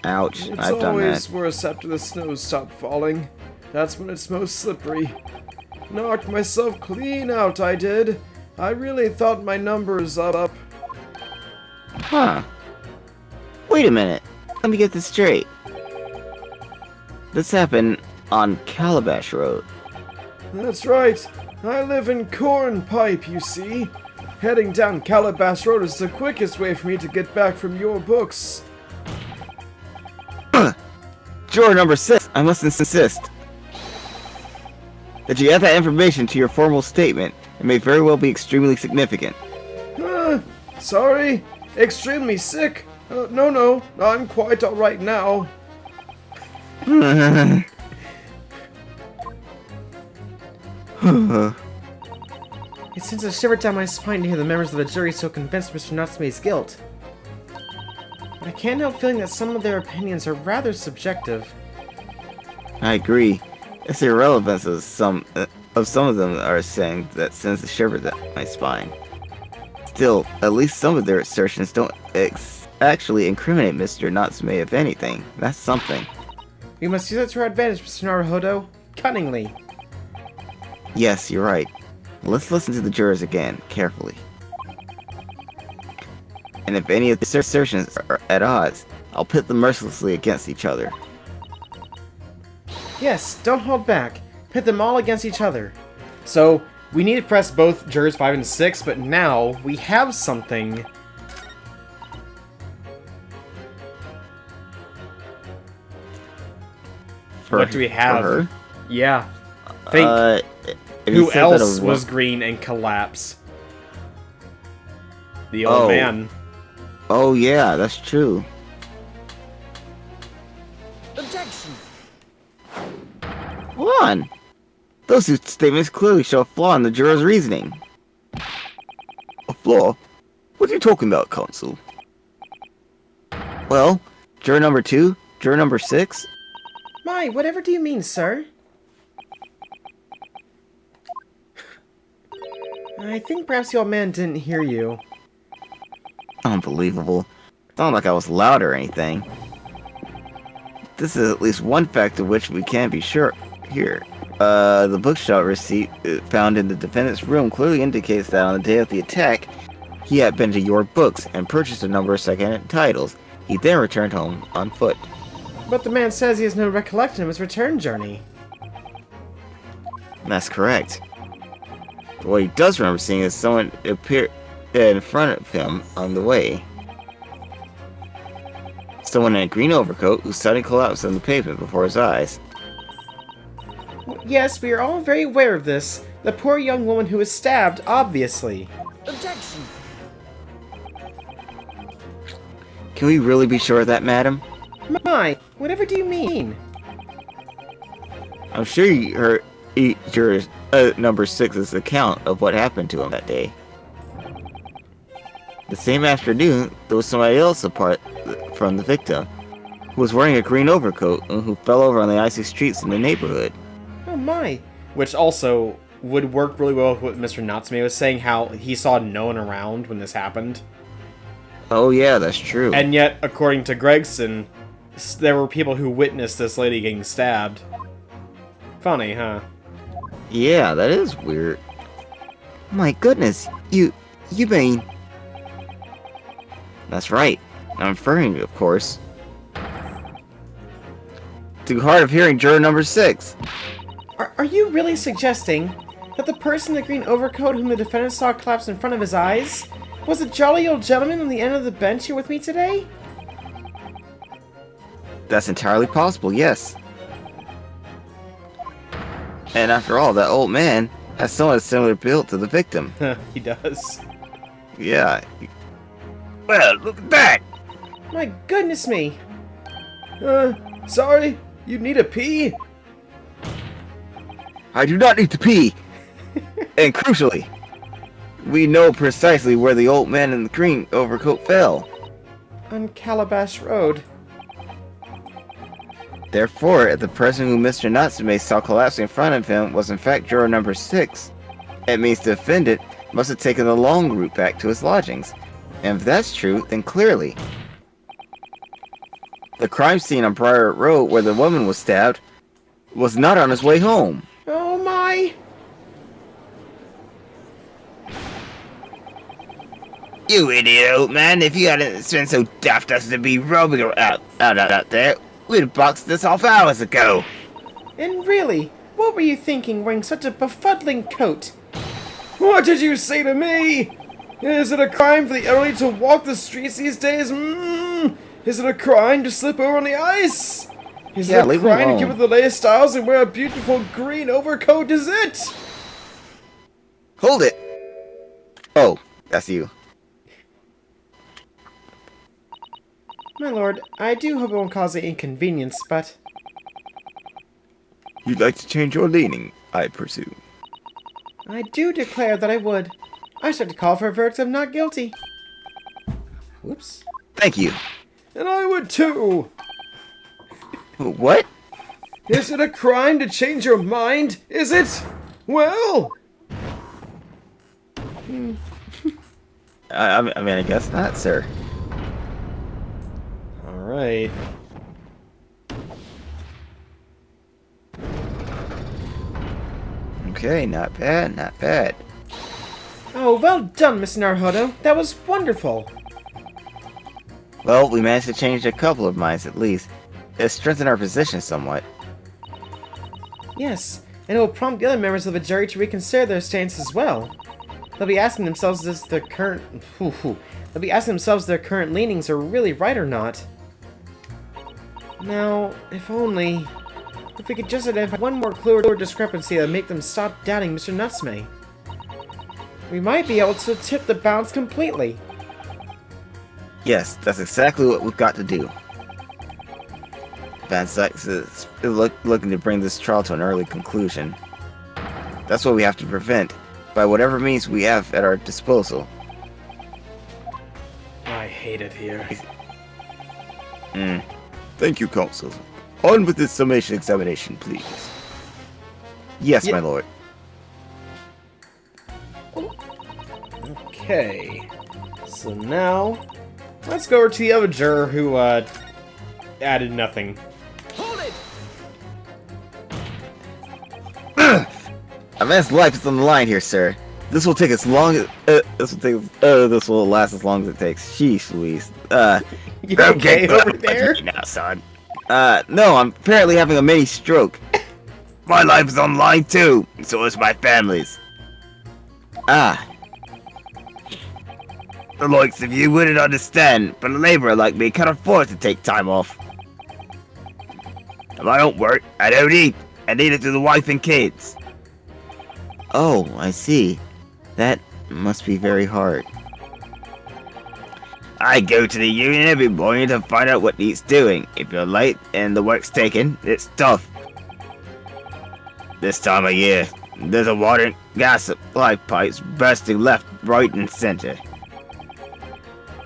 Ouch, It's I've done always that. worse after the snow stopped falling. That's when it's most slippery. Knocked myself clean out, I did. I really thought my numbers up. Huh. Wait a minute. Let me get this straight. This happened on Calabash Road. That's right. I live in Corn Pipe, you see. Heading down Calabash Road is the quickest way for me to get back from your books. Juror number 6, I must insist that you add that information to your formal statement. It may very well be extremely significant. Sorry? Extremely sick? No, I'm quite alright now. It sends a shiver down my spine to hear the members of the jury so convinced of Mr. Natsume's guilt. But I can't help feeling that some of their opinions are rather subjective. I agree. It's the irrelevance of some of them are saying that sends a shiver down my spine. Still, at least some of their assertions don't actually incriminate Mr. Natsume, if anything. That's something. We must use it to our advantage, Mr. Naruhodo. Cunningly. Yes, you're right. Let's listen to the jurors again, carefully. And if any of the assertions are at odds, I'll pit them mercilessly against each other. Yes, don't hold back. Pit them all against each other. So, we need to press both jurors 5 and 6, but now we have something. What do we have? For her? Yeah. Think. If you Who said that else a was green and collapsed? The old man. Oh yeah, that's true. Objection! Hold on. Those two statements clearly show a flaw in the juror's reasoning. A flaw? What are you talking about, counsel? Well, juror number 2, juror number 6. My, whatever do you mean, sir? I think perhaps the old man didn't hear you. Unbelievable. It's not like I was loud or anything. This is at least one fact of which we can be sure here. The bookshop receipt found in the defendant's room clearly indicates that on the day of the attack, he had been to your books and purchased a number of second-hand titles. He then returned home on foot. But the man says he has no recollection of his return journey. That's correct. But what he does remember seeing is someone appear in front of him on the way. Someone in a green overcoat who suddenly collapsed on the pavement before his eyes. Yes, we are all very aware of this. The poor young woman who was stabbed, obviously. Objection! Can we really be sure of that, madam? My, whatever do you mean? I'm sure you heard your number 6's account of what happened to him that day. The same afternoon, there was somebody else apart from the victim, who was wearing a green overcoat and who fell over on the icy streets in the neighborhood. Oh my. Which also would work really well with what Mr. Natsume was saying, how he saw no one around when this happened. Oh yeah, that's true. And yet, according to Gregson, there were people who witnessed this lady getting stabbed. Funny, huh? Yeah, that is weird. My goodness, you mean... That's right. I'm referring, of course, to hard of hearing juror number 6. Are you really suggesting that the person in the green overcoat whom the defendant saw collapse in front of his eyes was a jolly old gentleman on the end of the bench here with me today? That's entirely possible, yes. And after all, that old man has somewhat similar build to the victim. He does. Yeah. Well, look at that! My goodness me! Sorry? You need a pee? I do not need to pee! And crucially, we know precisely where the old man in the green overcoat fell. On Calabash Road. Therefore, if the person who Mr. Natsume saw collapsing in front of him was in fact juror number 6, it means the defendant must have taken the long route back to his lodgings. And if that's true, then clearly, the crime scene on Briar Road where the woman was stabbed was not on his way home. Oh my! You idiot, old man. If you hadn't been so daft as to be roaming out there, we'd have boxed this off hours ago. And really, what were you thinking wearing such a befuddling coat? What did you say to me? Is it a crime for the elderly to walk the streets these days? Is it a crime to slip over on the ice? Is it a crime to give it the latest styles and wear a beautiful green overcoat? Is it? Hold it! Oh, that's you. My lord, I do hope it won't cause any inconvenience, but... You'd like to change your leaning, I presume. I do declare that I would. I should call for a verdict of not guilty. Whoops. Thank you. And I would too! What? Is it a crime to change your mind? Is it? Well... I mean, I guess not, sir. Alright. Okay, not bad, not bad. Oh, well done, Mr. Naruhodo. That was wonderful. Well, we managed to change a couple of minds at least. It strengthened our position somewhat. Yes, and it will prompt the other members of the jury to reconsider their stance as well. They'll be asking themselves if their current leanings are really right or not. Now, if we could just identify one more clue or discrepancy that would make them stop doubting Mr. Natsume, we might be able to tip the balance completely. Yes, that's exactly what we've got to do. Van Sykes is looking to bring this trial to an early conclusion. That's what we have to prevent, by whatever means we have at our disposal. I hate it here. Thank you, counsel. On with this summation examination, please. Yes, my lord. Okay. So now, let's go over to the other juror who, added nothing. Hold it! A man's life is on the line here, sir. This will take as long as this will last as long as it takes. Sheesh, Louise. You okay over there? Now, son. No, I'm apparently having a mini stroke. My life is on the line too, and so is my family's. Ah, The likes of you wouldn't understand, but a laborer like me can't afford to take time off. If I don't work, I don't eat, and neither do the wife and kids. oh, I see. That must be very hard. I go to the union every morning to find out what needs doing. If you're late and the work's taken, it's tough. This time of year, there's a water and gas supply pipes bursting left, right, and center.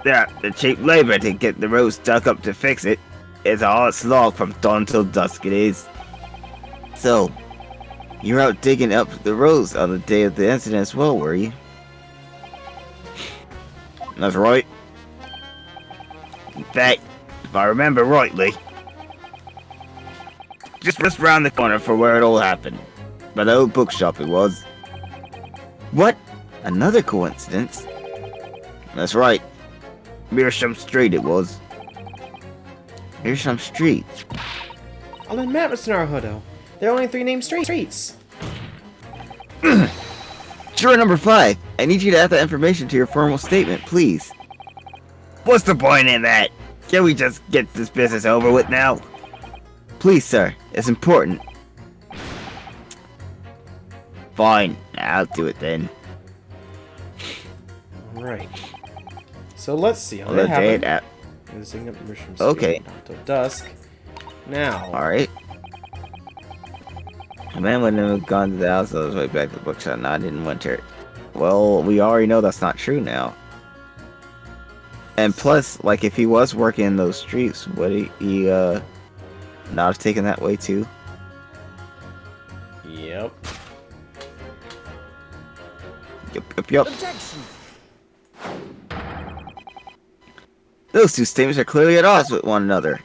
The cheap labor to get the roads dug up to fix it is a hard slog from dawn till dusk it is. So, you're out digging up the roads on the day of the incident as well, were you? That's right. In fact, if I remember rightly, just round the corner from where it all happened. By the old bookshop it was. What? Another coincidence? That's right. Meerschaum Street it was. Meerschaum Street. I'll admit, Mr. Naruhodo, there are only 3 named streets. Juror number 5, I need you to add that information to your formal statement, please. What's the point in that? Can we just get this business over with now? Please, sir. It's important. Fine, I'll do it then. Alright. So let's see. On the day at... Using up Mushroom Okay. Street until dusk. Now. Alright. The man wouldn't have gone to the house on his way back to the bookshop, not in winter. Well, we already know that's not true now. And plus, like, if he was working in those streets, would he not have taken that way too? Yep. Yep. Objection. Those two statements are clearly at odds with one another.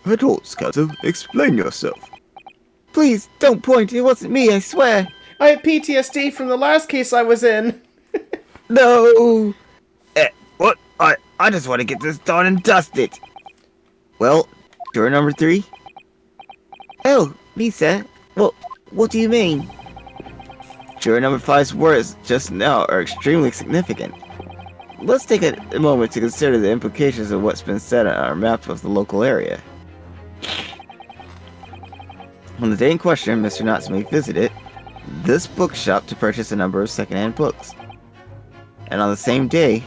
Adults, Kazu, explain yourself. Please, don't point. It wasn't me, I swear. I have PTSD from the last case I was in. No. What? I just want to get this done and dusted. Well, juror number 3? Oh, me, sir. Well, what do you mean? Juror number 5's words just now are extremely significant. Let's take a moment to consider the implications of what's been said on our map of the local area. On the day in question, Mr. Natsume visited this bookshop to purchase a number of secondhand books. And on the same day,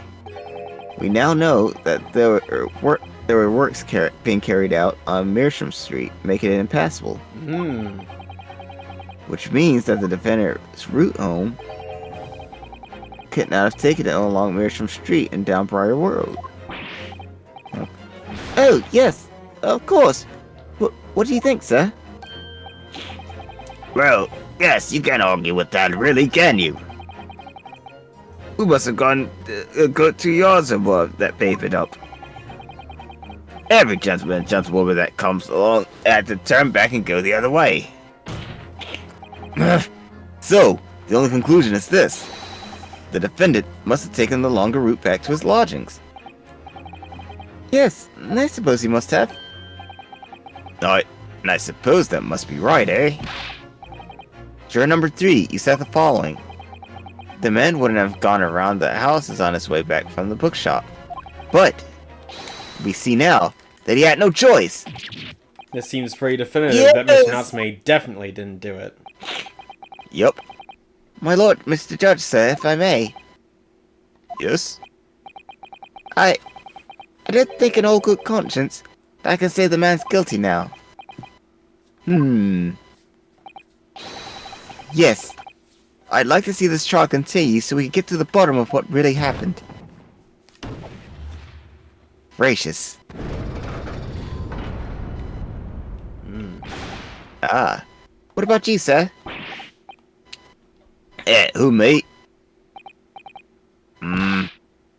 we now know that there were works being carried out on Meerschaum Street, making it impassable. Which means that the defendant's route home could not have taken it along Meerschaum Street and down Briar Road. Oh, yes, of course. What do you think, sir? Well, yes, you can't argue with that, really, can you? We must have gone a good 2 yards above that pavement up. Every gentleman and gentlewoman that comes along had to turn back and go the other way. So, the only conclusion is this. The defendant must have taken the longer route back to his lodgings. Yes, I suppose he must have. I suppose that must be right, eh? Juror number 3, you said the following. The man wouldn't have gone around the houses on his way back from the bookshop. But, we see now that he had no choice. This seems pretty definitive that Mr. Natsume definitely didn't do it. Yup. My lord, Mr. Judge, sir, if I may. Yes? I don't think in all good conscience I can say the man's guilty now. Yes. I'd like to see this trial continue so we can get to the bottom of what really happened. Gracious. Ah. What about you, sir? Who, me?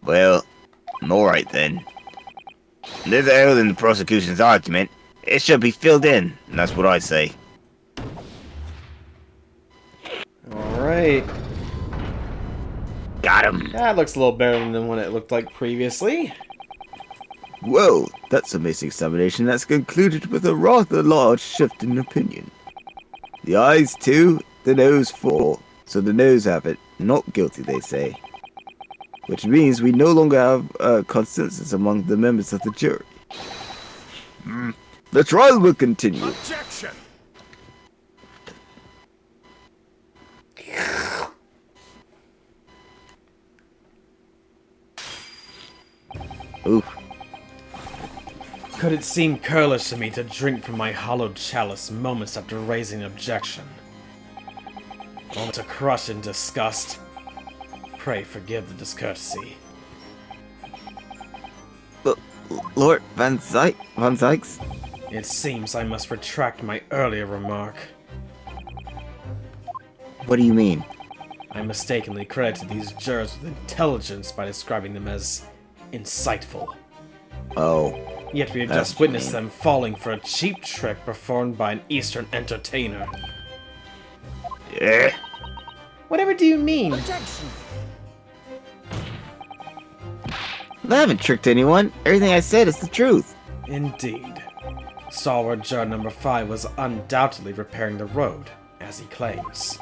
Well, I'm alright then. There's a hole in the prosecution's argument. It should be filled in, and that's what I say. Alright. Got him. That looks a little better than what it looked like previously. Well, that's a missing examination that's concluded with a rather large shift in opinion. The eyes 2, the nose 4, so the nose have it, not guilty they say. Which means we no longer have a consensus among the members of the jury. The trial will continue. Objection! Oof. Could it seem curlish to me to drink from my hollowed chalice moments after raising an objection? Or to crush in disgust? Pray forgive the discourtesy. Lord Van Zykes? It seems I must retract my earlier remark. What do you mean? I mistakenly credited these jurors with intelligence by describing them as insightful. Oh. Yet we have That's just witnessed mean. them falling for a cheap trick performed by an Eastern entertainer. Yeah. Whatever do you mean? Objection. I haven't tricked anyone. Everything I said is the truth. Indeed. Stalwart juror number 5 was undoubtedly repairing the road, as he claims.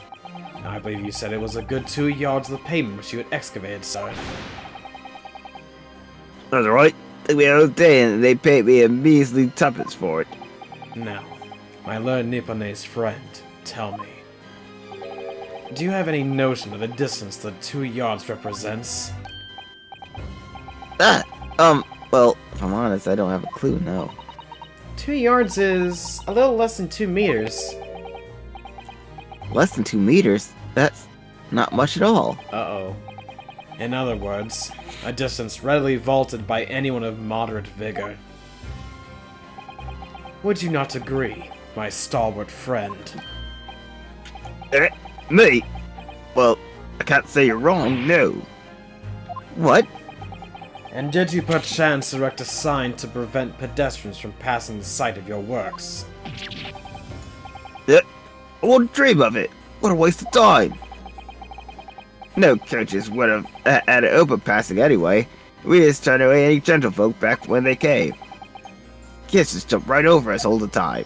Now, I believe you said it was a good 2 yards of the pavement which you had excavated, sir. That's right. Took me all day and they paid me a measly tuppence for it. Now, my learned Nipponese friend, tell me, Do you have any notion of the distance the 2 yards represents? Well, if I'm honest, I don't have a clue, no. 2 yards is a little less than 2 meters. Less than 2 meters? That's not much at all. Uh-oh. In other words, a distance readily vaulted by anyone of moderate vigor. Would you not agree, my stalwart friend? Me? Well, I can't say you're wrong, no. What? And did you perchance erect a sign to prevent pedestrians from passing the site of your works? I wouldn't dream of it. What a waste of time. No coaches would have had an open passing anyway. We just turned away any gentlefolk back when they came. Kids just jumped right over us all the time.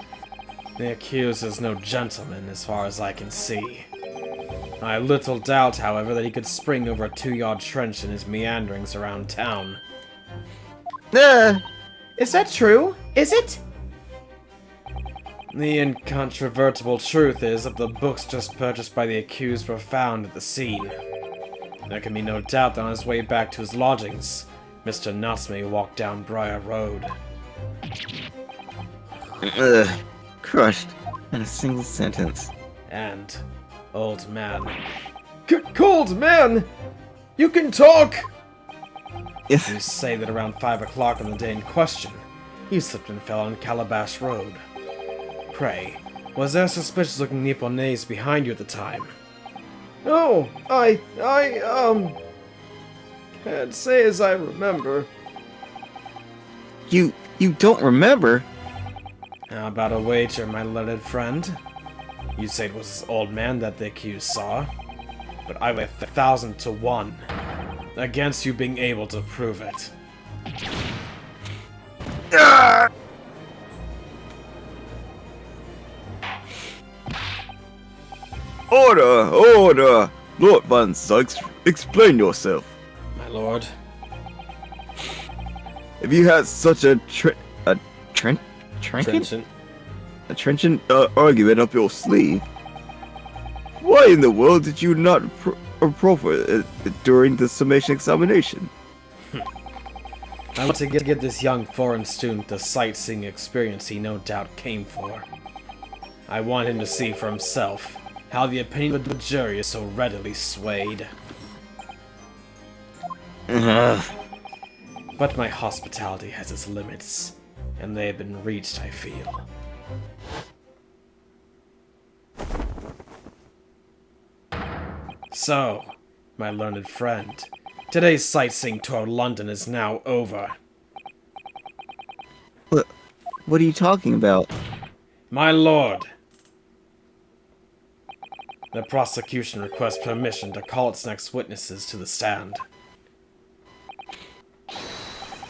The accused is no gentleman, as far as I can see. I little doubt, however, that he could spring over a 2-yard trench in his meanderings around town. Is that true? Is it? The incontrovertible truth is that the books just purchased by the accused were found at the scene. There can be no doubt that on his way back to his lodgings, Mr. Natsume walked down Briar Road. Crushed in a single sentence. And, old man. Cold man! You can talk! You Yes. say that around 5 o'clock on the day in question, you slipped and fell on Calabash Road. Pray, was there suspicious-looking Nipponese behind you at the time? Oh, I can't say as I remember. You don't remember? How about a wager, my learned friend? You say it was this old man that the accused saw, but I bet 1,000 to 1 against you being able to prove it. Order! Lord Van Sykes, explain yourself. My lord, If you had such a Trenchant? Trenchant. trenchant argument up your sleeve, why in the world did you not proffer it during the summation examination? I want to give this young foreign student the sightseeing experience he no doubt came for. I want him to see for himself how the opinion of the jury is so readily swayed. But my hospitality has its limits, and they have been reached, I feel. So, my learned friend, today's sightseeing tour of London is now over. What are you talking about? My lord, the prosecution requests permission to call its next witnesses to the stand.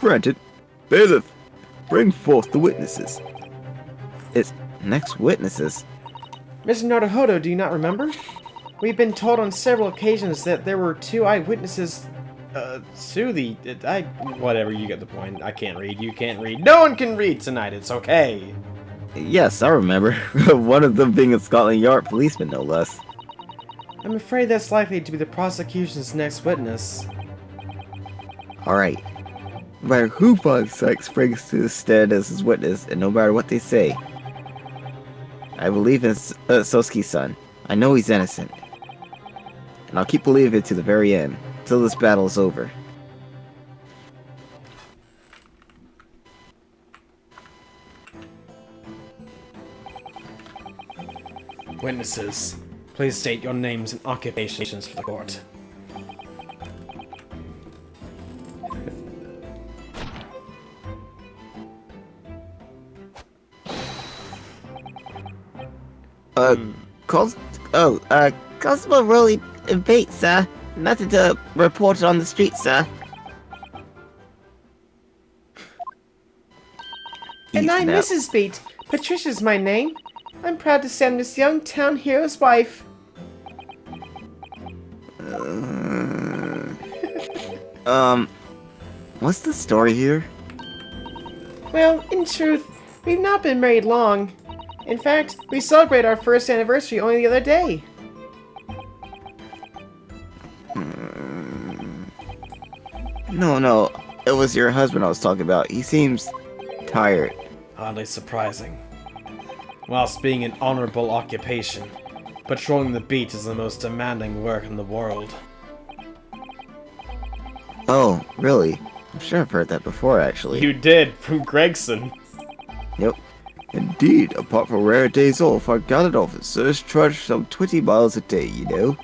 Granted. Bailiff, bring forth the witnesses. It's next witnesses. Mr. Naruhodo, do you not remember? We've been told on several occasions that there were 2 eyewitnesses, to the... whatever, you get the point. I can't read, you can't read. No one can read tonight, it's okay. Yes, I remember. One of them being a Scotland Yard policeman, no less. I'm afraid that's likely to be the prosecution's next witness. Alright. No matter who Van Sykes brings to the stand as his witness, and no matter what they say, I believe in Sosuke's son. I know he's innocent. And I'll keep believing it to the very end, till this battle is over. Witnesses, please state your names and occupations for the court. Constable Rolly Bates, sir. Nothing to report on the street, sir. And I'm Now- Mrs. Beat. Patricia's my name. I'm proud to say I'm this young town hero's wife. What's the story here? Well, in truth, we've not been married long. In fact, we celebrated our first anniversary only the other day. No, it was your husband I was talking about. He seems tired. Hardly surprising. Whilst being an honorable occupation, patrolling the beat is the most demanding work in the world. Oh, really? I'm sure I've heard that before, actually. You did, from Gregson. Yep. Indeed, apart from rare days off, our gallant officers trudge some 20 miles a day, you know.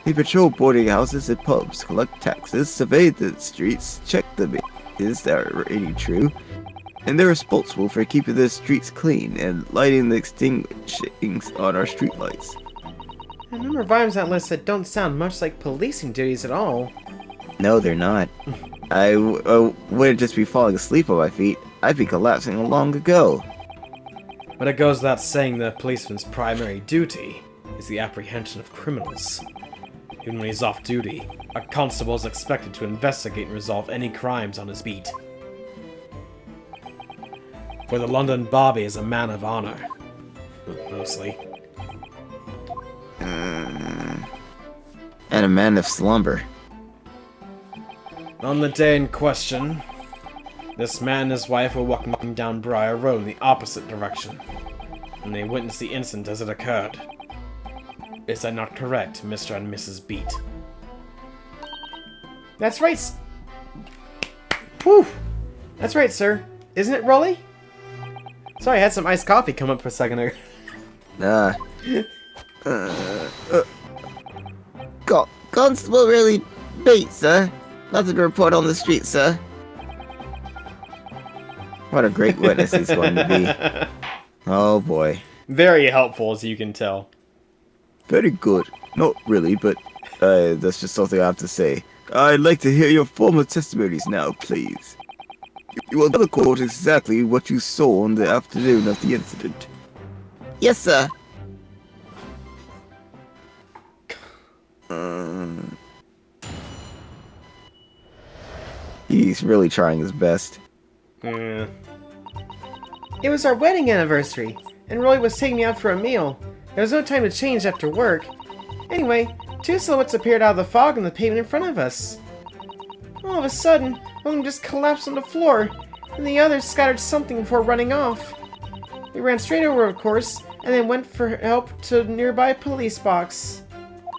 They patrol boarding houses and pubs, collect taxes, survey the streets, check the is that are any true, and they're responsible for keeping the streets clean and lighting the extinguishings on our streetlights. A number of items on that list that don't sound much like policing duties at all. No, they're not. I wouldn't just be falling asleep on my feet. I'd be collapsing long ago. But it goes without saying that a policeman's primary duty is the apprehension of criminals. Even when he's off duty, a constable is expected to investigate and resolve any crimes on his beat. For the London Bobby is a man of honor. Mostly. And a man of slumber. On the day in question, this man and his wife were walking down Briar Road in the opposite direction, and they witnessed the incident as it occurred. Is that not correct, Mr. and Mrs. Beat? That's right, Whew! That's right, sir. Isn't it, Rolly? Sorry, I had some iced coffee come up for a second there. Constable really beat, sir. Nothing to report on the street, sir. What a great witness he's going to be. Oh boy. Very helpful, as you can tell. Very good. Not really, but that's just something I have to say. I'd like to hear your formal testimonies now, please. You will tell the court exactly what you saw on the afternoon of the incident. Yes, sir. He's really trying his best. Yeah. It was our wedding anniversary, and Roy was taking me out for a meal. There was no time to change after work. Anyway, two silhouettes appeared out of the fog on the pavement in front of us. All of a sudden, one of them just collapsed on the floor, and the other scattered something before running off. We ran straight over, of course, and then went for help to a nearby police box.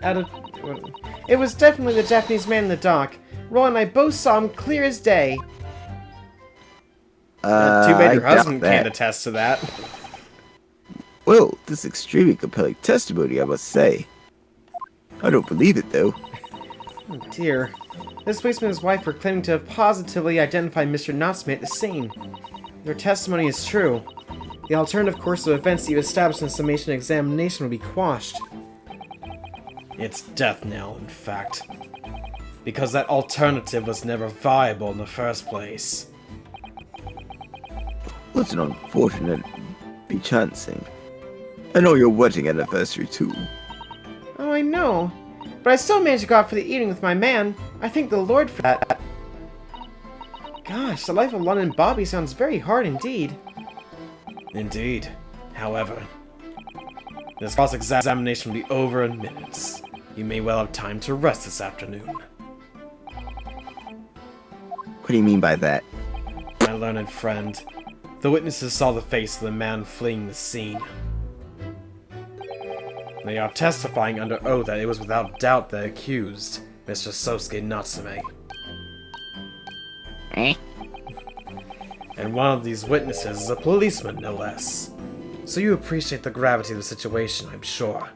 It was definitely the Japanese man in the dock. Roy and I both saw him clear as day. Too bad your husband can't attest to that. Well, this is extremely compelling testimony, I must say. I don't believe it, though. Oh dear. This policeman and his wife were claiming to have positively identified Mr. Natsume at the scene. Their testimony is true. The alternative course of events that you established in the summation examination will be quashed. It's death knell, in fact. Because that alternative was never viable in the first place. What's an unfortunate be chancing. I know your wedding anniversary, too. Oh, I know. But I still managed to go out for the evening with my man. I thank the Lord for that. Gosh, the life of London Bobby sounds very hard indeed. Indeed. However, this cross-examination will be over in minutes. You may well have time to rest this afternoon. What do you mean by that? My learned friend, the witnesses saw the face of the man fleeing the scene. They are testifying under oath that it was without doubt the accused, Mr. Sosuke Natsume. Eh? And one of these witnesses is a policeman, no less. So you appreciate the gravity of the situation, I'm sure.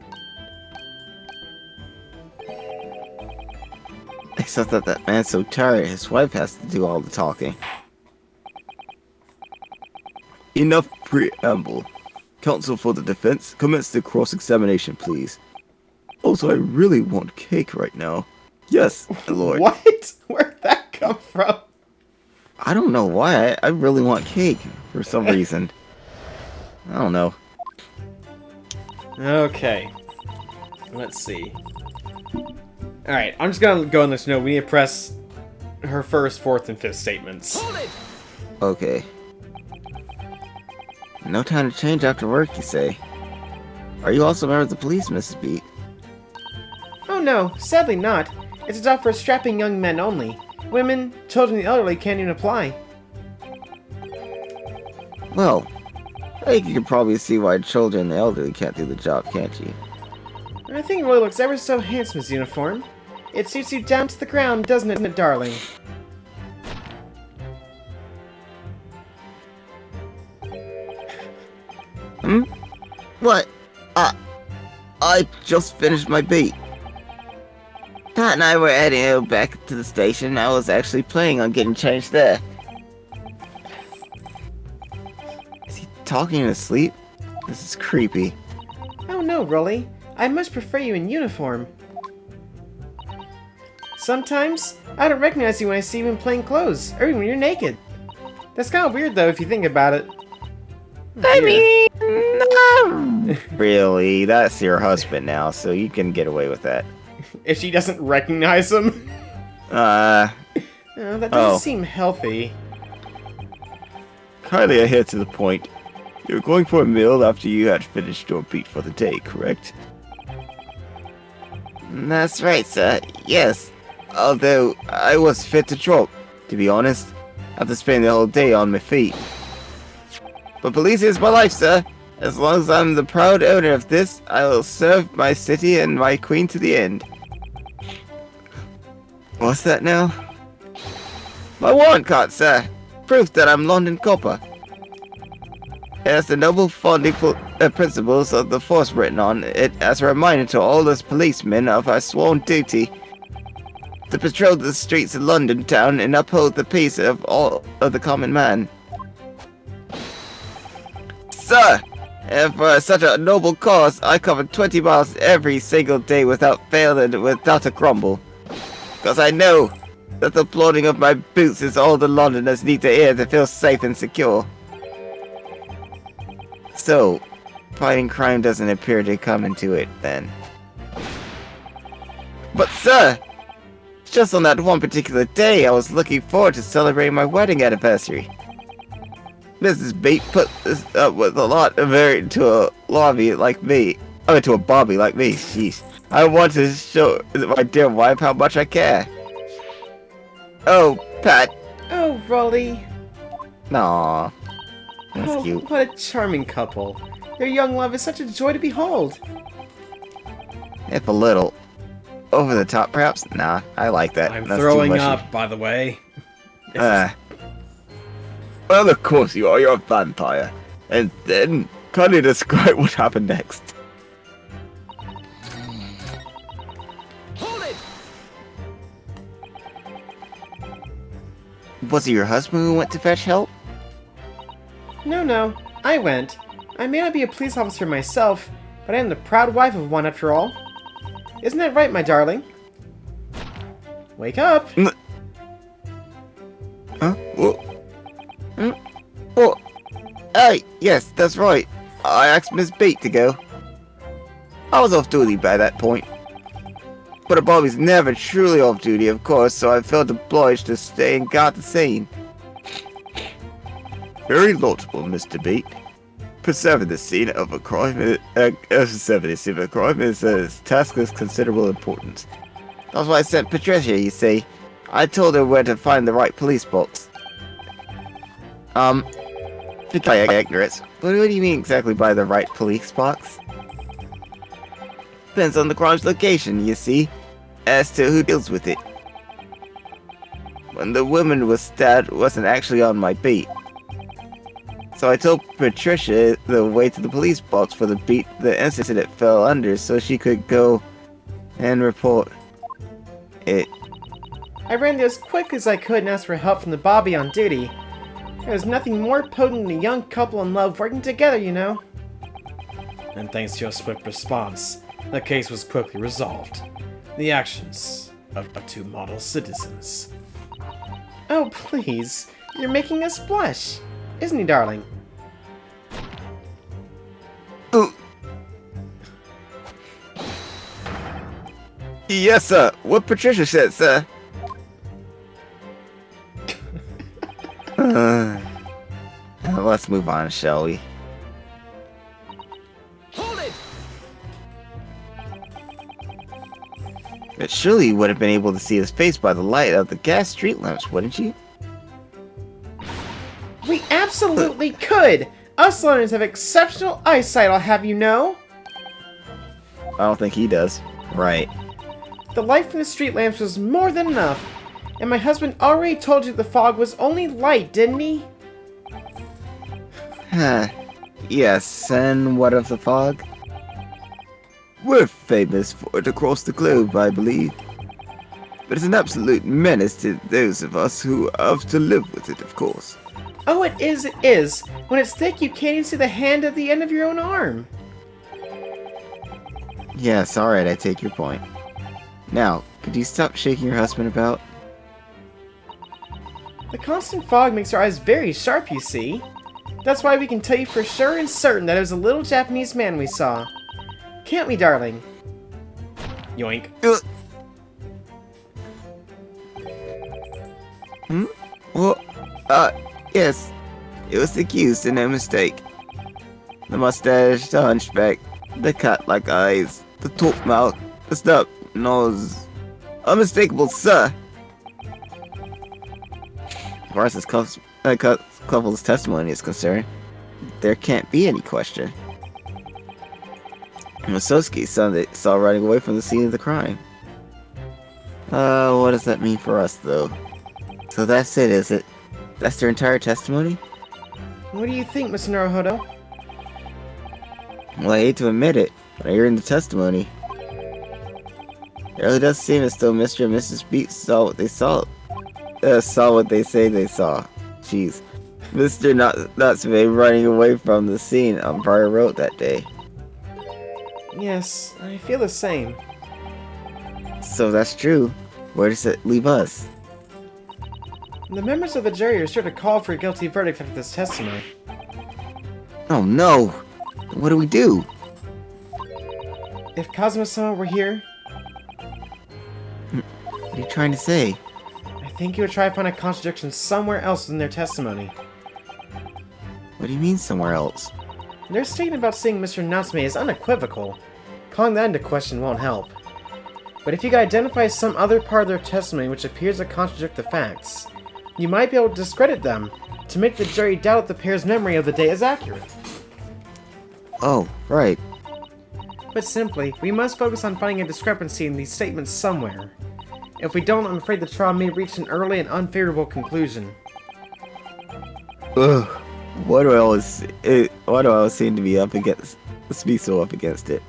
Except that that man's so tired, his wife has to do all the talking. Enough preamble. Counsel for the defense, commence the cross-examination, please. Also, I really want cake right now. Yes, my lord. What? Where'd that come from? I don't know why. I really want cake for some reason. I don't know. Okay. Let's see. Alright, I'm just gonna go on this note. We need to press her first, fourth, and fifth statements. Hold it! Okay. No time to change after work, you say? Are you also a member of the police, Mrs. Beat? Oh no, sadly not. It's a job for strapping young men only. Women, children, and the elderly can't even apply. Well, I think you can probably see why children and the elderly can't do the job, can't you? I think it really looks ever so handsome, his uniform. It suits you down to the ground, doesn't it, darling? What? I just finished my beat. Pat and I were heading back to the station. I was actually planning on getting changed there. Is he talking in his sleep? This is creepy. Oh no, Rolly. I much prefer you in uniform. Sometimes, I don't recognize you when I see you in plain clothes, or even when you're naked. That's kind of weird though, if you think about it. I mean, really, that's your husband now, so you can get away with that. If she doesn't recognize him? Uh, Oh, that doesn't seem healthy. Kindly adhere to the point. You're going for a meal after you had finished your beat for the day, correct? that's right, sir. Yes. Although, I was fit to drop, to be honest, after spending the whole day on my feet. But police is my life, sir. As long as I'm the proud owner of this, I will serve my city and my queen to the end. What's that now? My warrant card, sir. Proof that I'm London Copper. It has the noble founding principles of the force written on it as a reminder to all us policemen of our sworn duty to patrol the streets of London town and uphold the peace of all of the common man. Sir, and for such a noble cause, I cover 20 miles every single day without fail and without a grumble. Because I know that the applauding of my boots is all the Londoners need to hear to feel safe and secure. So, fighting crime doesn't appear to come into it, then. But sir, just on that one particular day, I was looking forward to celebrating my wedding anniversary. Mrs. Beat put this up with a lot of her into a lobby like me. To a Bobby like me, jeez. I want to show my dear wife how much I care. Oh, Pat. Oh, Rolly. Aw. That's cute. What a charming couple. Their young love is such a joy to behold. If a little. Over the top, perhaps? Nah, I like that. I'm That's throwing too mushy. up, by the way. Well, of course you are. You're a vampire. And then, kindly describe what happened next. Hold it! Was it your husband who went to fetch help? No, I went. I may not be a police officer myself, but I am the proud wife of one after all. Isn't that right, my darling? Wake up! Huh? Oh, hey, yes, that's right. I asked Miss Beat to go. I was off duty by that point. But a Bobby's never truly off duty, of course, so I felt obliged to stay and guard the scene. Very laudable, Mr. Beat. Preserving the scene of a crime is a task of considerable importance. That's why I sent Patricia, you see. I told her where to find the right police box. Forgive my ignorance, but what do you mean exactly by the right police box? Depends on the crime's location, you see, as to who deals with it. When the woman was stabbed, wasn't actually on my beat. So I told Patricia the way to the police box for the beat the incident fell under so she could go and report it. I ran there as quick as I could and asked for help from the Bobby on duty. There was nothing more potent than a young couple in love working together, you know. And thanks to your swift response, the case was quickly resolved. The actions of two model citizens. Oh, please. You're making us blush. Isn't he, darling? Yes, sir. What Patricia said, sir. Let's move on, shall we? Hold it! But surely you would have been able to see his face by the light of the gas street lamps, wouldn't you? We absolutely could! Us learners have exceptional eyesight, I'll have you know! I don't think he does. Right. The light from the street lamps was more than enough. And my husband already told you the fog was only light, didn't he? Yes, and what of the fog? We're famous for it across the globe, I believe. But it's an absolute menace to those of us who have to live with it, of course. Oh, it is, it is. When it's thick, you can't even see the hand at the end of your own arm. Yes, alright, I take your point. Now, could you stop shaking your husband about? The constant fog makes our eyes very sharp, you see. That's why we can tell you for sure and certain that it was a little Japanese man we saw. Can't we, darling? Yoink. Well, yes. It was the accused and no mistake. The mustache, the hunchback, the cat-like eyes, the talk mouth, the snub nose. Unmistakable, sir! As far as this couple's testimony is concerned, there can't be any question. Masoski's son they saw running away from the scene of the crime. What does that mean for us, though? So that's it, is it? That's their entire testimony? What do you think, Mr. Naruhodo? Well, I hate to admit it, but I hear in the testimony. It really does seem as though Mr. and Mrs. Beat saw what they saw. Saw what they say they saw. Jeez. Mr. Natsume running away from the scene on Briar Road that day. Yes, I feel the same. So that's true. Where does it leave us? The members of the jury are sure to call for a guilty verdict after this testimony. Oh no! What do we do? If Kazuma-sama were here, What are you trying to say? I think he would try to find a contradiction somewhere else in their testimony. What do you mean somewhere else? Their statement about seeing Mr. Natsume is unequivocal. Calling that into question won't help. But if you could identify some other part of their testimony which appears to contradict the facts, you might be able to discredit them, to make the jury doubt the pair's memory of the day is accurate. Oh, right. But simply, we must focus on finding a discrepancy in these statements somewhere. If we don't, I'm afraid the trial may reach an early and unfavorable conclusion. Ugh. Why do I always seem to be up against it?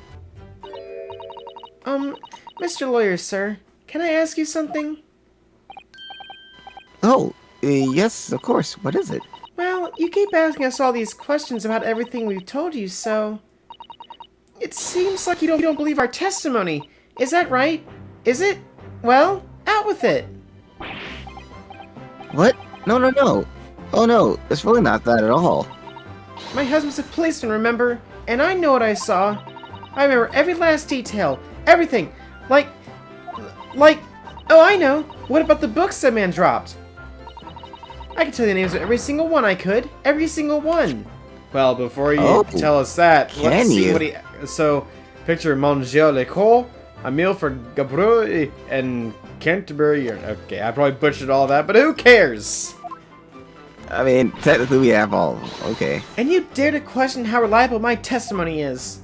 Mr. Lawyer, sir, can I ask you something? Oh, yes, of course. What is it? Well, you keep asking us all these questions about everything we've told you, so... It seems like you don't believe our testimony. Is that right? Is it? Well, out with it. What? No, no, no. Oh no, it's really not that at all. My husband's a policeman, remember? And I know what I saw. I remember every last detail. Everything. Like... Oh, I know. What about the books that man dropped? I can tell you the names of every single one I could. Every single one. Well, before you tell us that, let's see what he... So, picture Monsieur Lecole, a meal for Gabreux and Canterbury. Okay, I probably butchered all that, but who cares? I mean, technically we have all of them. Okay. And you dare to question how reliable my testimony is?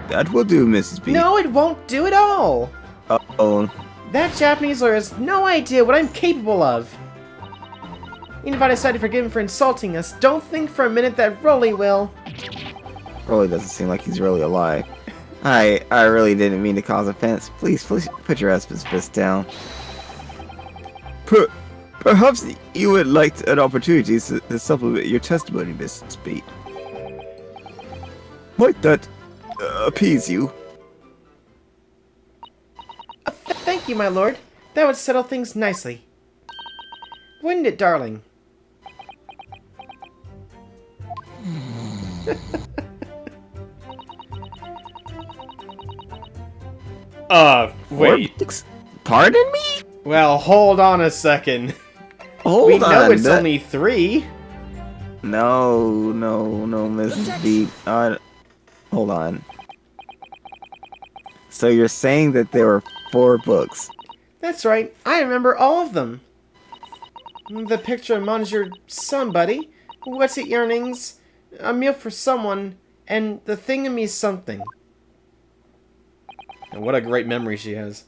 That will do, Mrs. B. No, it won't do at all. Uh-oh. That Japanese lawyer has no idea what I'm capable of. Even if I decide to forgive him for insulting us, don't think for a minute that Rolly will. Rolly doesn't seem like he's really alive. I really didn't mean to cause offense. Please put your husband's fist down. Perhaps you would like an opportunity to supplement your testimony, Mrs. B. Might that appease you? Thank you, my lord. That would settle things nicely. Wouldn't it, darling? Wait. Pardon me? Well, hold on a second. Hold we on. know it's only 3. No, Mrs. B. Hold on. So you're saying that there were 4 books? That's right. I remember all of them. The picture of Monsieur Somebody, What's It Yearnings, A Meal for Someone, and The Thingamy Something. And what a great memory she has.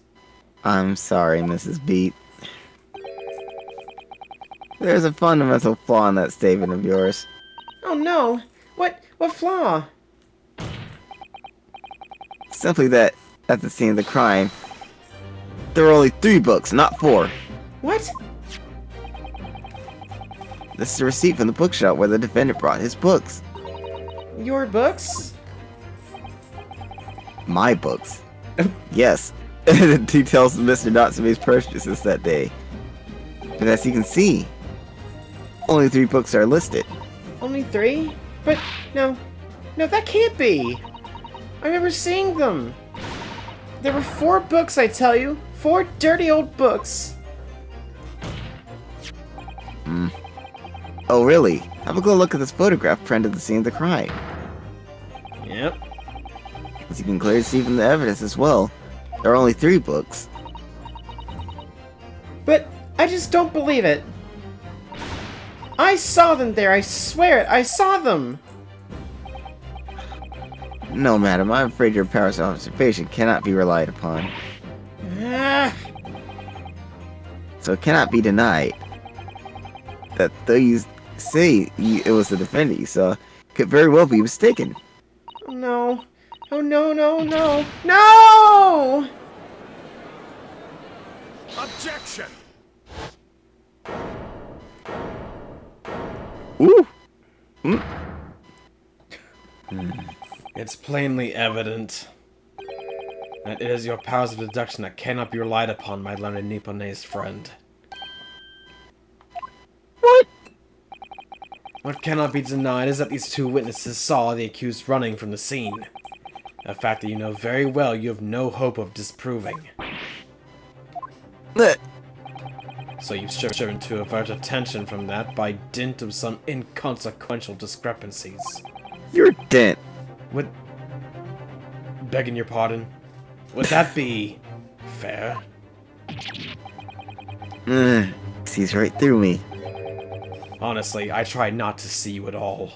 I'm sorry, Mrs. Beat. There's a fundamental flaw in that statement of yours. Oh no! What flaw? Simply that, at the scene of the crime, there were only 3 books, not 4. What? This is a receipt from the bookshop where the defendant brought his books. Your books? My books. Yes. It details Mr. Natsume's purchases that day. But as you can see, only 3 books are listed. Only 3? But, no, that can't be! I remember seeing them! There were 4 books, I tell you! 4 dirty old books! Oh really? Have a good look at this photograph print of the scene of the crime. Yep. As you can clearly see from the evidence as well, there are only 3 books. But, I just don't believe it! I saw them there, I swear it, I saw them! No, madam, I'm afraid your powers of observation cannot be relied upon. Ah, So it cannot be denied that though you say it was the defendant you saw, could very well be mistaken. oh no. Oh no, no, no. No! Objection! Ooh! It's plainly evident that it is your powers of deduction that cannot be relied upon, my learned Nipponese friend. What? What cannot be denied is that these 2 witnesses saw the accused running from the scene. A fact that you know very well you have no hope of disproving. So you've striven to avert attention from that by dint of some inconsequential discrepancies. You're dead. Would... begging your pardon? Would that be... fair? Sees right through me. Honestly, I try not to see you at all.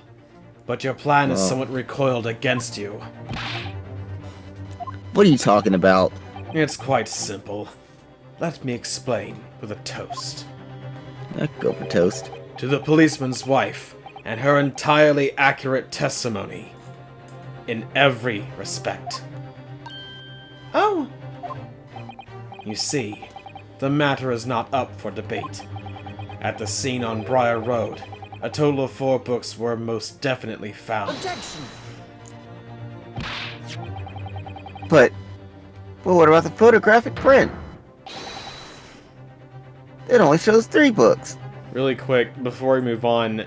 But your plan is somewhat recoiled against you. What are you talking about? It's quite simple. Let me explain with a toast. Go for toast. To the policeman's wife and her entirely accurate testimony. In every respect. Oh! You see, the matter is not up for debate. At the scene on Briar Road, a total of 4 books were most definitely found. Objection! But what about the photographic print? It only shows 3 books. Really quick, before we move on,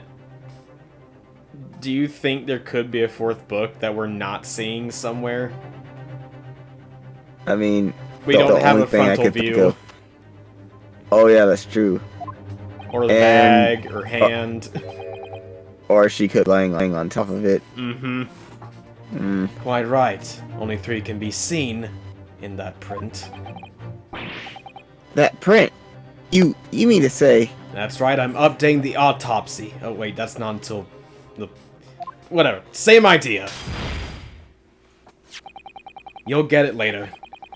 do you think there could be a 4th book that we're not seeing somewhere? I mean, We don't have only a thing I frontal could think view. of- Oh yeah, that's true. Or the And- bag, or hand. Or she could lying on top of it. Mm-hmm. Quite right. Only 3 can be seen in that print. That print. You mean to say? That's right, I'm updating the autopsy. Oh wait, that's not until the... whatever. Same idea. You'll get it later.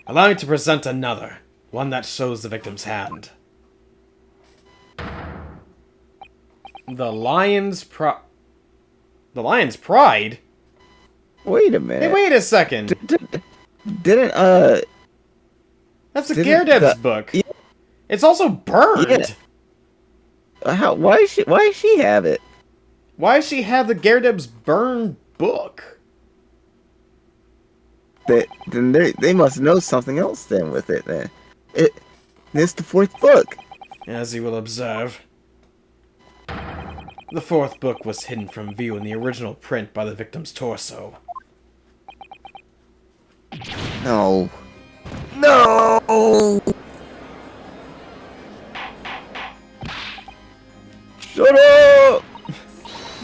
Allow me to present another. One that shows the victim's hand. The Lion's Pride? Wait a minute. Hey, wait a second! Didn't That's a didn't Gyardeb's the- book. Yeah. It's also burned! Yeah. Why does she have it? Why does she have the Gyardeb's burned book? Then they must know something else then with it then. It's the 4th book. As you will observe. The 4th book was hidden from view in the original print by the victim's torso. No. No! Shut up!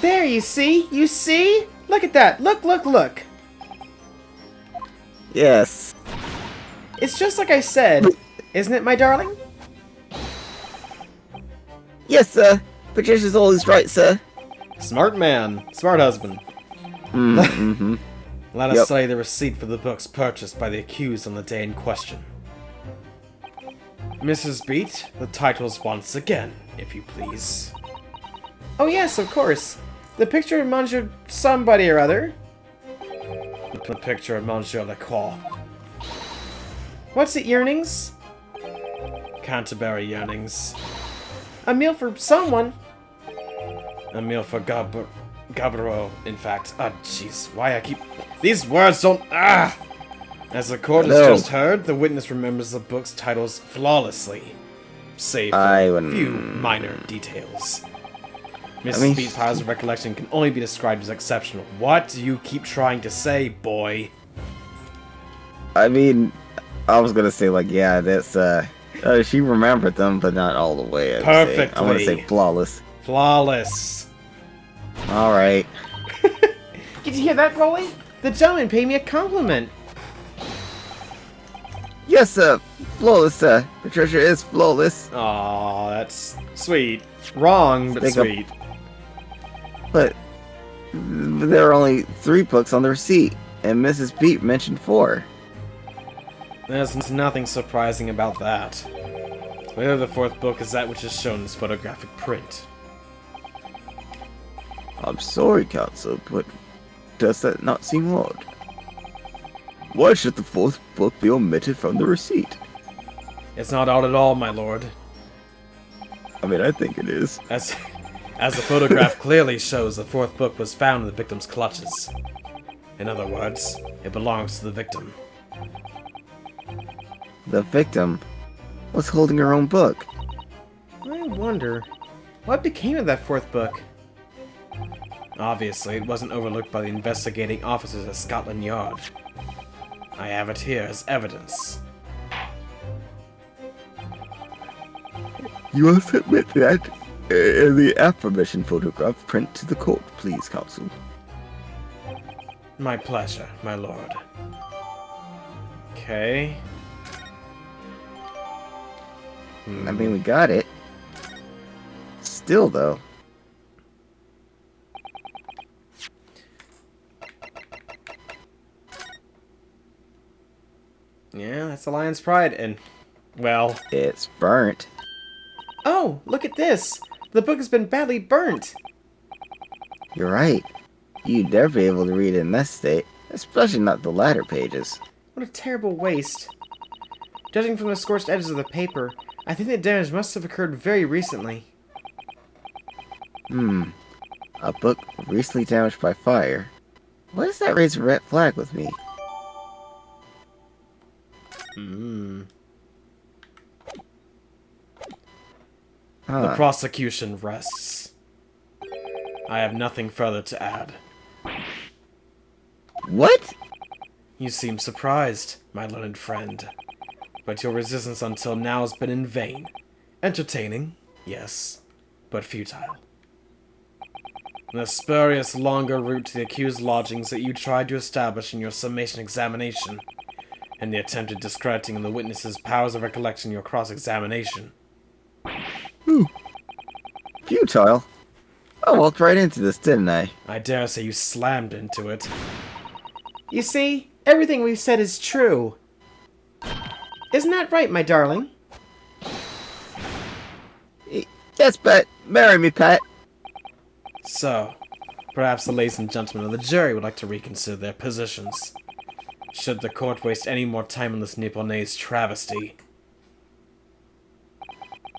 There, you see? You see? Look at that! Look! Yes. It's just like I said, isn't it, my darling? Yes, sir. Patricia's always right, sir. Smart man. Smart husband. Mm-hmm. Let us Yep. study the receipt for the books purchased by the accused on the day in question. Mrs. Beat, the titles once again, if you please. Oh yes, of course. The picture of Monsieur somebody or other. The picture of Monsieur Lacroix. What's the yearnings? Canterbury yearnings. A meal for someone. A meal for Gabro, in fact. Ah, jeez. Why I keep... These words don't... Ah! As the court has just heard, the witness remembers the book's titles flawlessly. Save for a few minor details. Mrs. Beat's powers of recollection can only be described as exceptional. What do you keep trying to say, boy? I mean, I was gonna say, like, yeah, that's, she remembered them, but not all the way. Perfectly. I want to say flawless. Flawless. Alright. Did you hear that, Rolly? The gentleman paid me a compliment. Yes, sir. Flawless, sir. Patricia is flawless. Aw, that's sweet. Wrong, but sweet. But there are only 3 books on the receipt, and Mrs. Beat mentioned 4. There's nothing surprising about that. Clearly the 4th book is that which is shown as photographic print. I'm sorry, Counsel, but does that not seem odd? Why should the 4th book be omitted from the receipt? It's not odd at all, my lord. I mean, I think it is. As the photograph clearly shows, the 4th book was found in the victim's clutches. In other words, it belongs to the victim. The victim was holding her own book. I wonder, what became of that 4th book? Obviously, it wasn't overlooked by the investigating officers at Scotland Yard. I have it here as evidence. You will submit that the affirmation photograph print to the court, please, Counsel. My pleasure, my lord. Okay. I mean, we got it. Still, though. Yeah, that's the lion's pride, and, well... It's burnt. Oh, look at this! The book has been badly burnt! You're right. You'd never be able to read it in this state, especially not the latter pages. What a terrible waste. Judging from the scorched edges of the paper, I think the damage must have occurred very recently. A book recently damaged by fire. Why does that raise a red flag with me? The prosecution rests. I have nothing further to add. What? You seem surprised, my learned friend. But your resistance until now has been in vain. Entertaining, yes, but futile. The spurious longer route to the accused lodgings that you tried to establish in your summation examination, and the attempted discrediting of the witness's powers of recollection in your cross-examination. Futile? I walked right into this, didn't I? I dare say you slammed into it. You see, everything we've said is true. Isn't that right, my darling? Yes, Pat. Marry me, Pat. So, perhaps the ladies and gentlemen of the jury would like to reconsider their positions. Should the court waste any more time on this Nipponese travesty?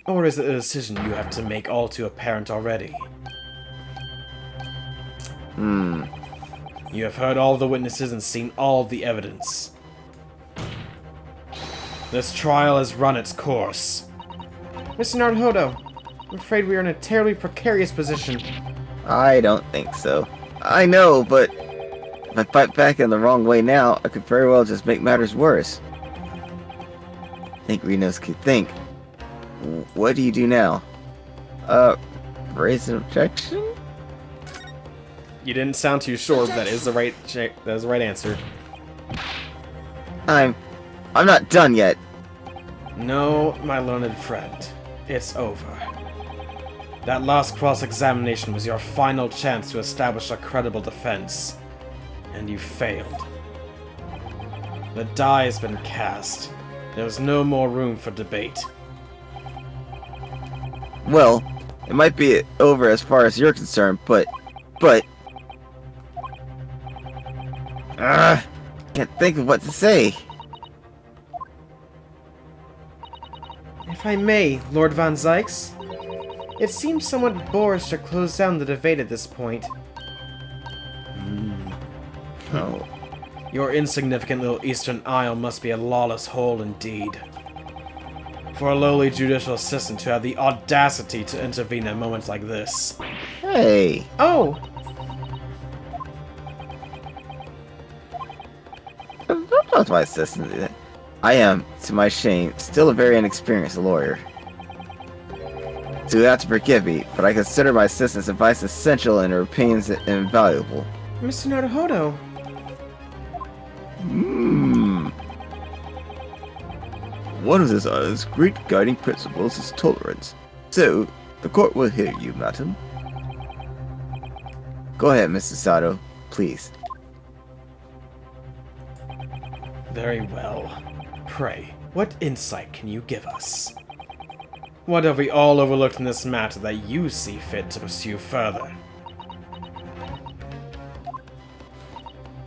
Or is it a decision you have to make all too apparent already? You have heard all the witnesses and seen all the evidence. This trial has run its course. Mr. Naruhodo, I'm afraid we are in a terribly precarious position. I don't think so. I know, but if I fight back in the wrong way now, I could very well just make matters worse. I think Renos could think. What do you do now? Raise an objection? You didn't sound too sure, but that is the right answer. I'm I'm not done yet. No, my learned friend. It's over. That last cross-examination was your final chance to establish a credible defense. And you failed. The die has been cast. There's no more room for debate. Well, it might be over as far as you're concerned, but... Can't think of what to say. If I may, Lord Van Zykes, it seems somewhat boorish to close down the debate at this point. Oh. Your insignificant little Eastern Isle must be a lawless hole indeed. For a lowly judicial assistant to have the audacity to intervene at moments like this. Hey. Oh! That's my assistant. I am, to my shame, still a very inexperienced lawyer. So you have to forgive me, but I consider my assistant's advice essential and her opinions invaluable. Mr. Naruhodo. One of this island's great guiding principles is tolerance. So, the court will hear you, madam. Go ahead, Mr. Sato, please. Very well. Pray, what insight can you give us? What have we all overlooked in this matter that you see fit to pursue further?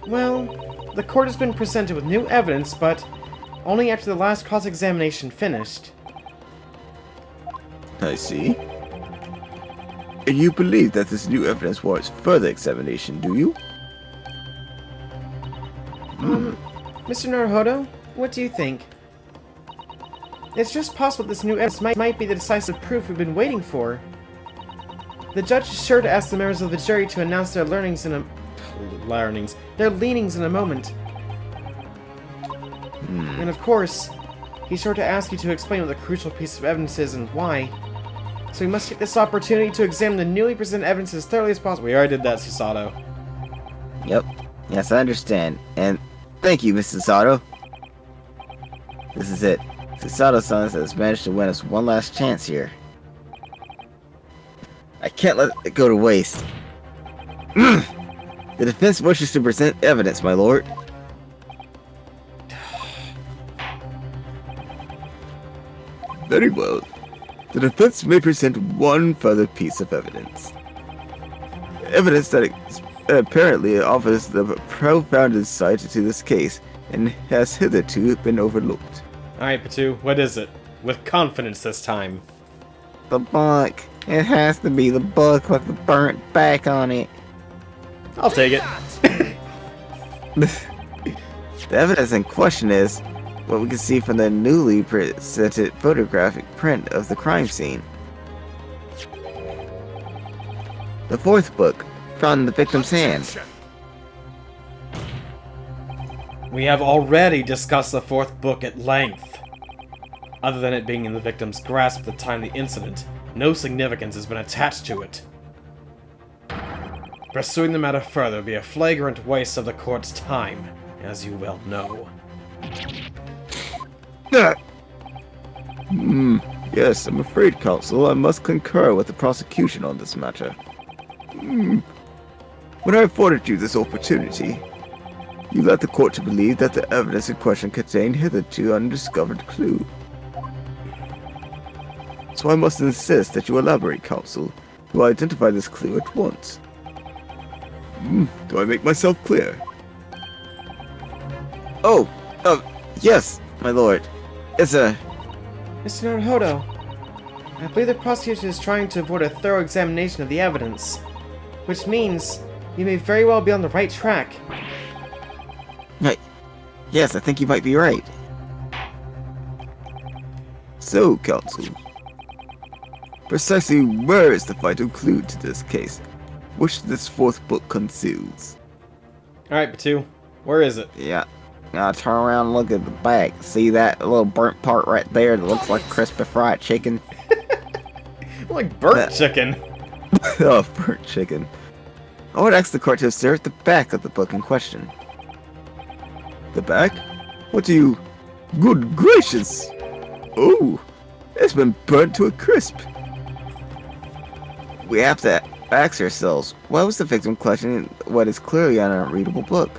Well, the court has been presented with new evidence, but only after the last cross-examination finished. I see. And you believe that this new evidence warrants further examination, do you? Mr. Naruhodo, what do you think? It's just possible this new evidence might be the decisive proof we've been waiting for. The judge is sure to ask the members of the jury to announce their leanings in a moment. And of course, he's sure to ask you to explain what the crucial piece of evidence is and why. So we must take this opportunity to examine the newly presented evidence as thoroughly as possible. We already did that, Susato. Yep. Yes, I understand. And thank you, Mr. Sato. This is it. Susato-san has managed to win us one last chance here. I can't let it go to waste. The defense wishes to present evidence, my lord. Very well. The defense may present one further piece of evidence. Evidence that apparently offers the profound insight into this case and has hitherto been overlooked. Alright, Patu, what is it? With confidence this time. The book. It has to be the book with the burnt back on it. I'll take it. The evidence in question is what we can see from the newly presented photographic print of the crime scene. The fourth book, found in the victim's hand. We have already discussed the fourth book at length. Other than it being in the victim's grasp at the time of the incident, no significance has been attached to it. Pursuing the matter further would be a flagrant waste of the court's time, as you well know. Yes, I'm afraid, counsel, I must concur with the prosecution on this matter. When I afforded you this opportunity, you led the court to believe that the evidence in question contained hitherto undiscovered clue. So I must insist that you elaborate, counsel, to identify this clue at once. Do I make myself clear? Yes, my lord. It's a... Mr. Naruhodo, I believe the prosecution is trying to avoid a thorough examination of the evidence, which means you may very well be on the right track. Yes, I think you might be right. So, counsel, precisely where is the vital clue to this case, which this fourth book conceals? Alright, Patu, where is it? Yeah. Now turn around and look at the back. See that little burnt part right there that looks like crispy fried chicken? Like burnt chicken. Oh, burnt chicken. I would ask the court to stare at the back of the book in question. The back? What do you... Good gracious! Oh, it's been burnt to a crisp. We have to ask ourselves, why was the victim collecting what is clearly an unreadable book?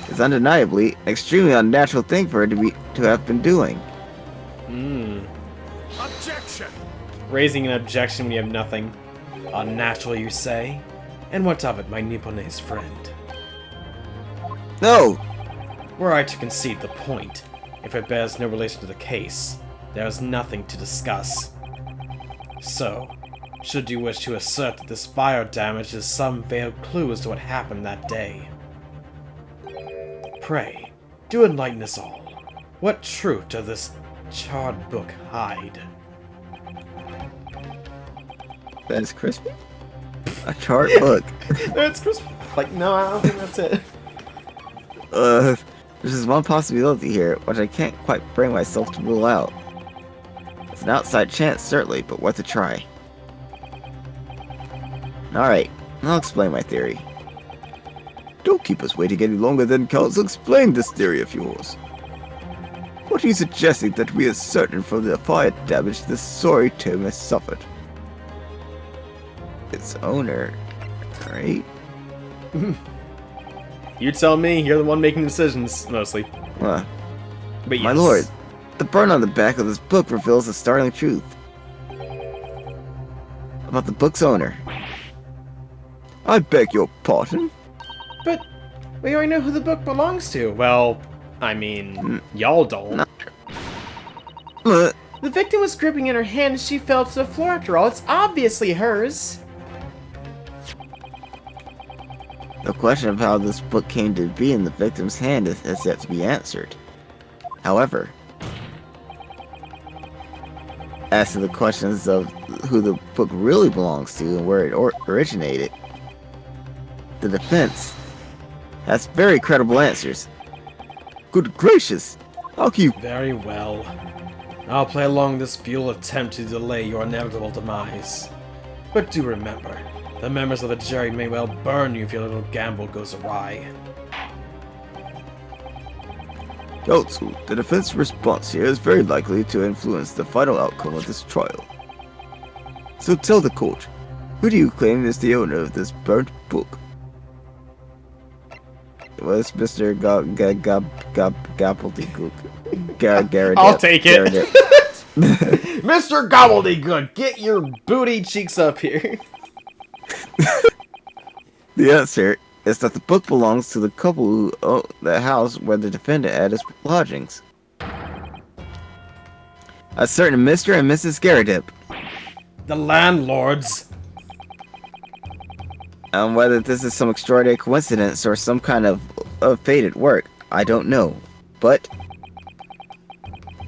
It's undeniably an extremely unnatural thing for her to have been doing. Objection! Raising an objection when you have nothing. Unnatural, you say? And what of it, my Nipponese friend? No! Were I to concede the point, if it bears no relation to the case, there is nothing to discuss. So, should you wish to assert that this fire damage is some veiled clue as to what happened that day, pray, do enlighten us all. What truth does this charred book hide? That is crispy? A chart book. It's crispy. Like, no, I don't think that's it. There's just one possibility here, which I can't quite bring myself to rule out. It's an outside chance, certainly, but worth a try. Alright, I'll explain my theory. Don't keep us waiting any longer then, Council. Explain this theory of yours. What are you suggesting that we are certain from the fire damage this sorry tomb has suffered? Its owner, right? You tell me, you're the one making decisions, mostly. Well, But yes. my lord, the burn on the back of this book reveals a startling truth about the book's owner. I beg your pardon? But we already know who the book belongs to. Well, I mean, y'all don't. Uh, The victim was gripping in her hand and she fell to the floor after all. It's obviously hers. The question of how this book came to be in the victim's hand has yet to be answered. However, as to the questions of who the book really belongs to and where it originated, the defense has very credible answers. Good gracious! How can you... Very well. I'll play along this futile attempt to delay your inevitable demise. But do remember, the members of the jury may well burn you if your little gamble goes awry. Counsel, the defense response here is very likely to influence the final outcome of this trial. So tell the court, who do you claim is the owner of this burnt book? It was Mr. Gobbledygook. Garrett. I'll take it. Garrett. Mr. Gobbledygook, get your booty cheeks up here. The answer is that the book belongs to the couple who own the house where the defendant had his lodgings. A certain Mr. and Mrs. Garrett. The landlords. Whether this is some extraordinary coincidence or some kind of fate at work, I don't know. But,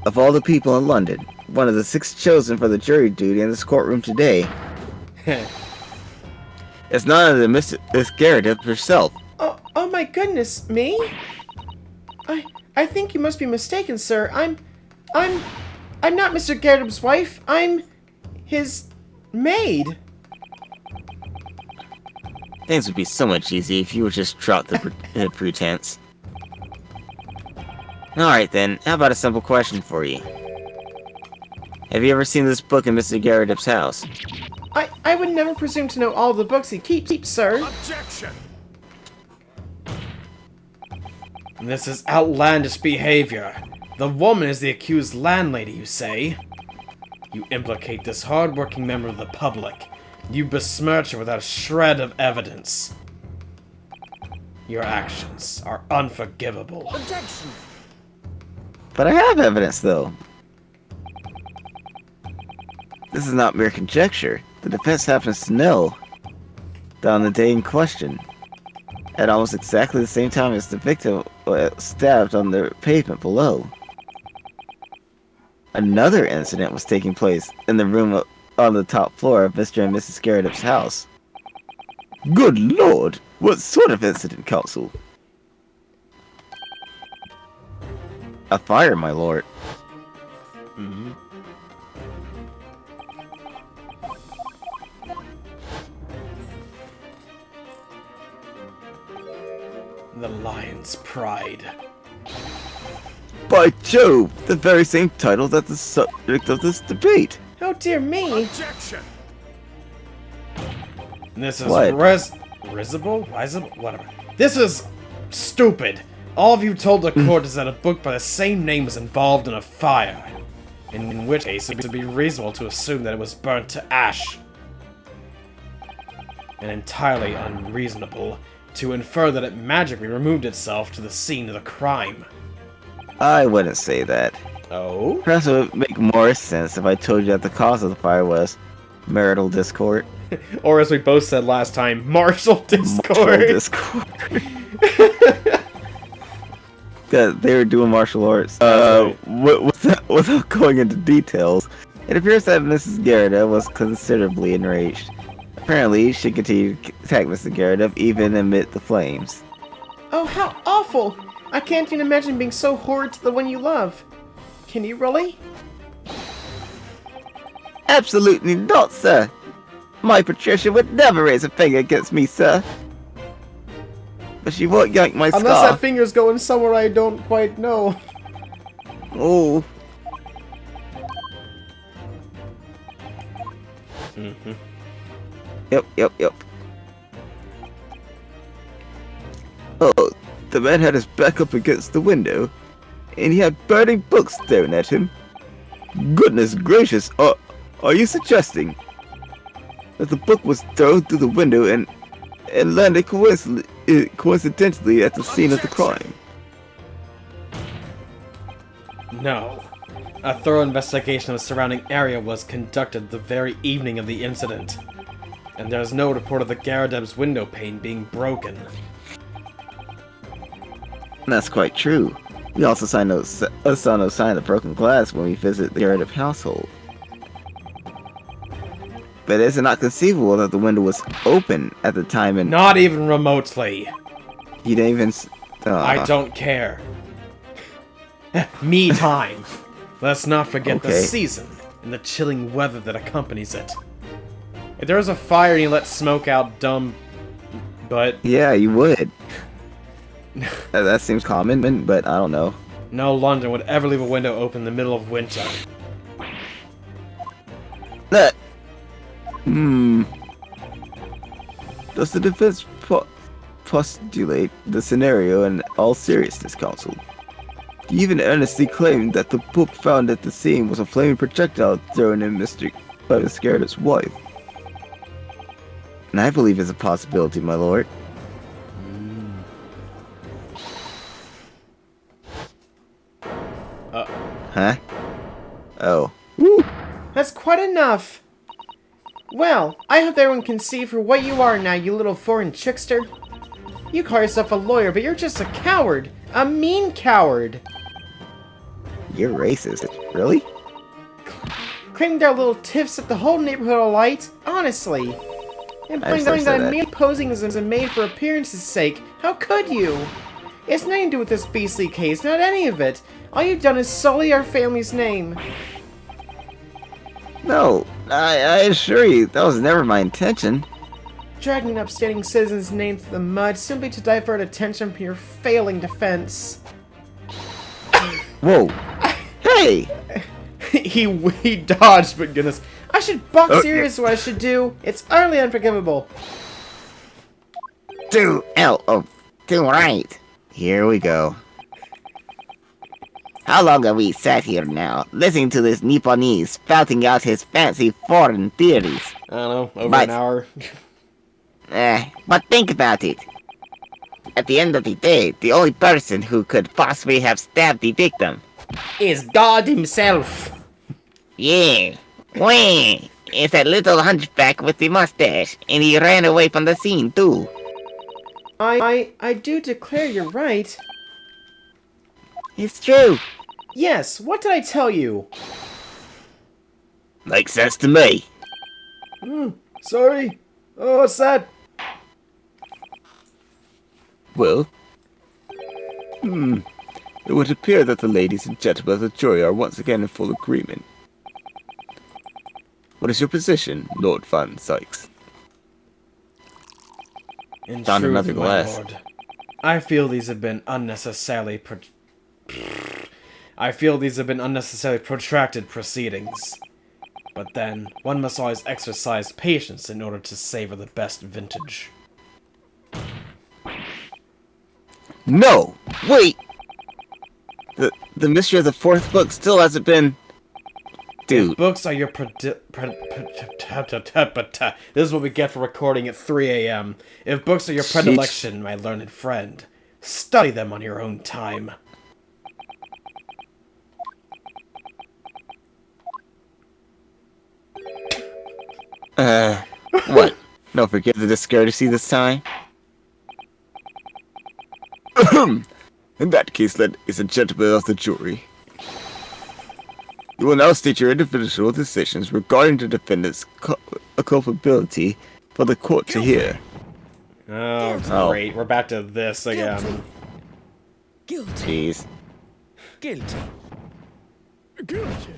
of all the people in London, one of the 6 chosen for the jury duty in this courtroom today is none other than Miss Garrett herself. Oh my goodness, me? I think you must be mistaken, sir. I'm not Mr. Garrett's wife. I'm his maid. Things would be so much easier if you would just drop the pretense. Alright then, how about a simple question for you? Have you ever seen this book in Mr. Garrett's house? I would never presume to know all the books he keeps, sir. Objection! This is outlandish behavior. The woman is the accused landlady, you say? You implicate this hard-working member of the public. You besmirch her without a shred of evidence. Your actions are unforgivable. Objection! But I have evidence, though. This is not mere conjecture. The defense happens to know that on the day in question, at almost exactly the same time as the victim was stabbed on the pavement below, another incident was taking place in the room on the top floor of Mr. and Mrs. Garrett's house. Good lord! What sort of incident, Counsel? A fire, my lord. The lion's pride. By Jove, the very same title that's the subject of this debate. Oh dear me! Objection! This is What? risible? Whatever. This is stupid. All of you told the court is that a book by the same name was involved in a fire. In which case, it would be reasonable to assume that it was burnt to ash. And entirely unreasonable to infer that it magically removed itself to the scene of the crime. I wouldn't say that. Oh? Perhaps it would make more sense if I told you that the cause of the fire was marital discord. Or as we both said last time, martial discord. Martial discord. That they were doing martial arts. Without going into details, it appears that Mrs. Garrett was considerably enraged. Apparently, she continued to attack Mr. Garrett even amid the flames. Oh, how awful! I can't even imagine being so horrid to the one you love. Can you really? Absolutely not, sir. My Patricia would never raise a finger against me, sir. But she won't yank my Unless scarf. that finger's going somewhere I don't quite know. Oh. Yep. Oh, the man had his back up against the window, and he had burning books staring at him. Goodness gracious, are you suggesting that the book was thrown through the window and landed coincidentally at the scene of the crime? No. A thorough investigation of the surrounding area was conducted the very evening of the incident. And there is no report of the Garadeb's window pane being broken. That's quite true. We also saw no sign of broken glass when we visit the Garrett household. But is it not conceivable that the window was open at the time and Not even remotely. he didn't even... I don't care. Me time. Let's not forget the Okay. season and the chilling weather that accompanies it. If there was a fire and you let smoke out, dumb... But Yeah, you would. That seems common, but I don't know. no London would ever leave a window open in the middle of winter. Does the defense postulate the scenario in all seriousness, counsel? Do you even earnestly claim that the book found at the scene was a flaming projectile thrown in by Miss Garrett's wife? And I believe it's a possibility, my lord. Huh? Oh. That's quite enough! Well, I hope everyone can see for what you are now, you little foreign trickster. You call yourself a lawyer, but you're just a coward! A mean coward! You're racist. Really? Claiming their little tiffs at the whole neighborhood alight? Honestly! And I claiming said that that. I'm merely posing as a maid for appearance's sake. How could you? It's nothing to do with this beastly case, not any of it. All you've done is sully our family's name. No, I assure you, that was never my intention. Dragging an upstanding citizen's name through the mud simply to divert attention from your failing defense. Whoa. Hey! he dodged, but goodness. I should box Oh, serious is what I should do. It's utterly unforgivable. Do right. Here we go. How long have we sat here now, listening to this Nipponese spouting out his fancy foreign theories? I don't know, over But- an hour. But think about it. At the end of the day, the only person who could possibly have stabbed the victim, Is God himself. yeah, wah, is that little hunchback with the mustache, and he ran away from the scene too. I do declare you're right. It's true. Yes, what did I tell you? Makes sense to me. Sorry. Oh, what's that? Well, it would appear that the ladies and gentlemen of the jury are once again in full agreement. What is your position, Lord Van Sykes? In Found truth, another my glass. lord, I feel these have been unnecessarily I feel these have been unnecessarily protracted proceedings. But then, one must always exercise patience in order to savor the best vintage. No! Wait! The mystery of the fourth book still hasn't been... Dude. If books are your this is what we get for recording at 3 a.m. If books are your predilection, my learned friend, study them on your own time. What? No forget the discourtesy this time? In that case, ladies and gentlemen of the jury, you will now state your individual decisions regarding the defendant's culpability for the court to hear. Oh, great. We're back to this again. Guilty. Jeez. Guilty. Guilty.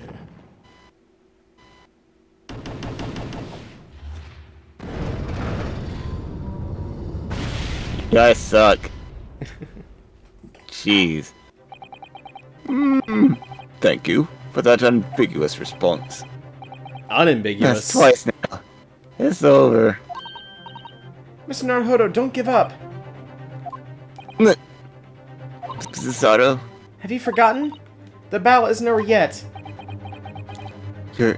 You guys suck. Jeez. Thank you for that ambiguous response. Unambiguous. That's twice now. It's over. Mr. Naruhodo, don't give up. Sato, Have you forgotten? The battle isn't over yet. you're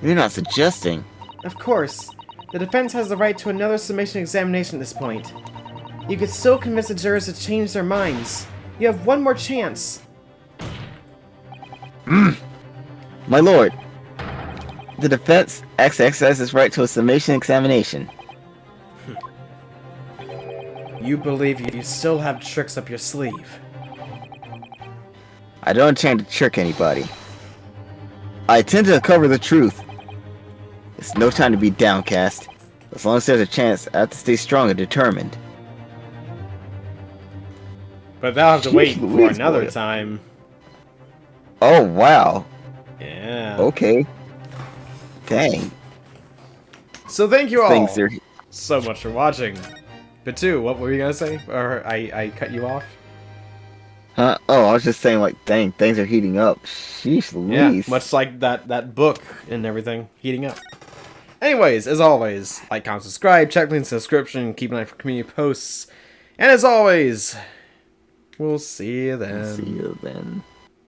not suggesting. Of course. The defense has the right to another summation examination at this point. You could still convince the jurors to change their minds. You have one more chance. My lord, the defense exercises right to a summation examination. You believe you still have tricks up your sleeve. I don't intend to trick anybody. I intend to uncover the truth. It's no time to be downcast. As long as there's a chance, I have to stay strong and determined. But they'll have to wait for Louise, another boy. time. Oh, wow. Yeah. Okay. Dang. So thank you all Things are... so much for watching. Batu, what were you gonna say? Or I cut you off? Huh? Oh, I was just saying, like, dang, things are heating up. Sheesh Yeah, Louise. much like that book and everything heating up. Anyways, as always, like, comment, subscribe, check links in the description, keep an eye for community posts, and as always, we'll see you then. See you then.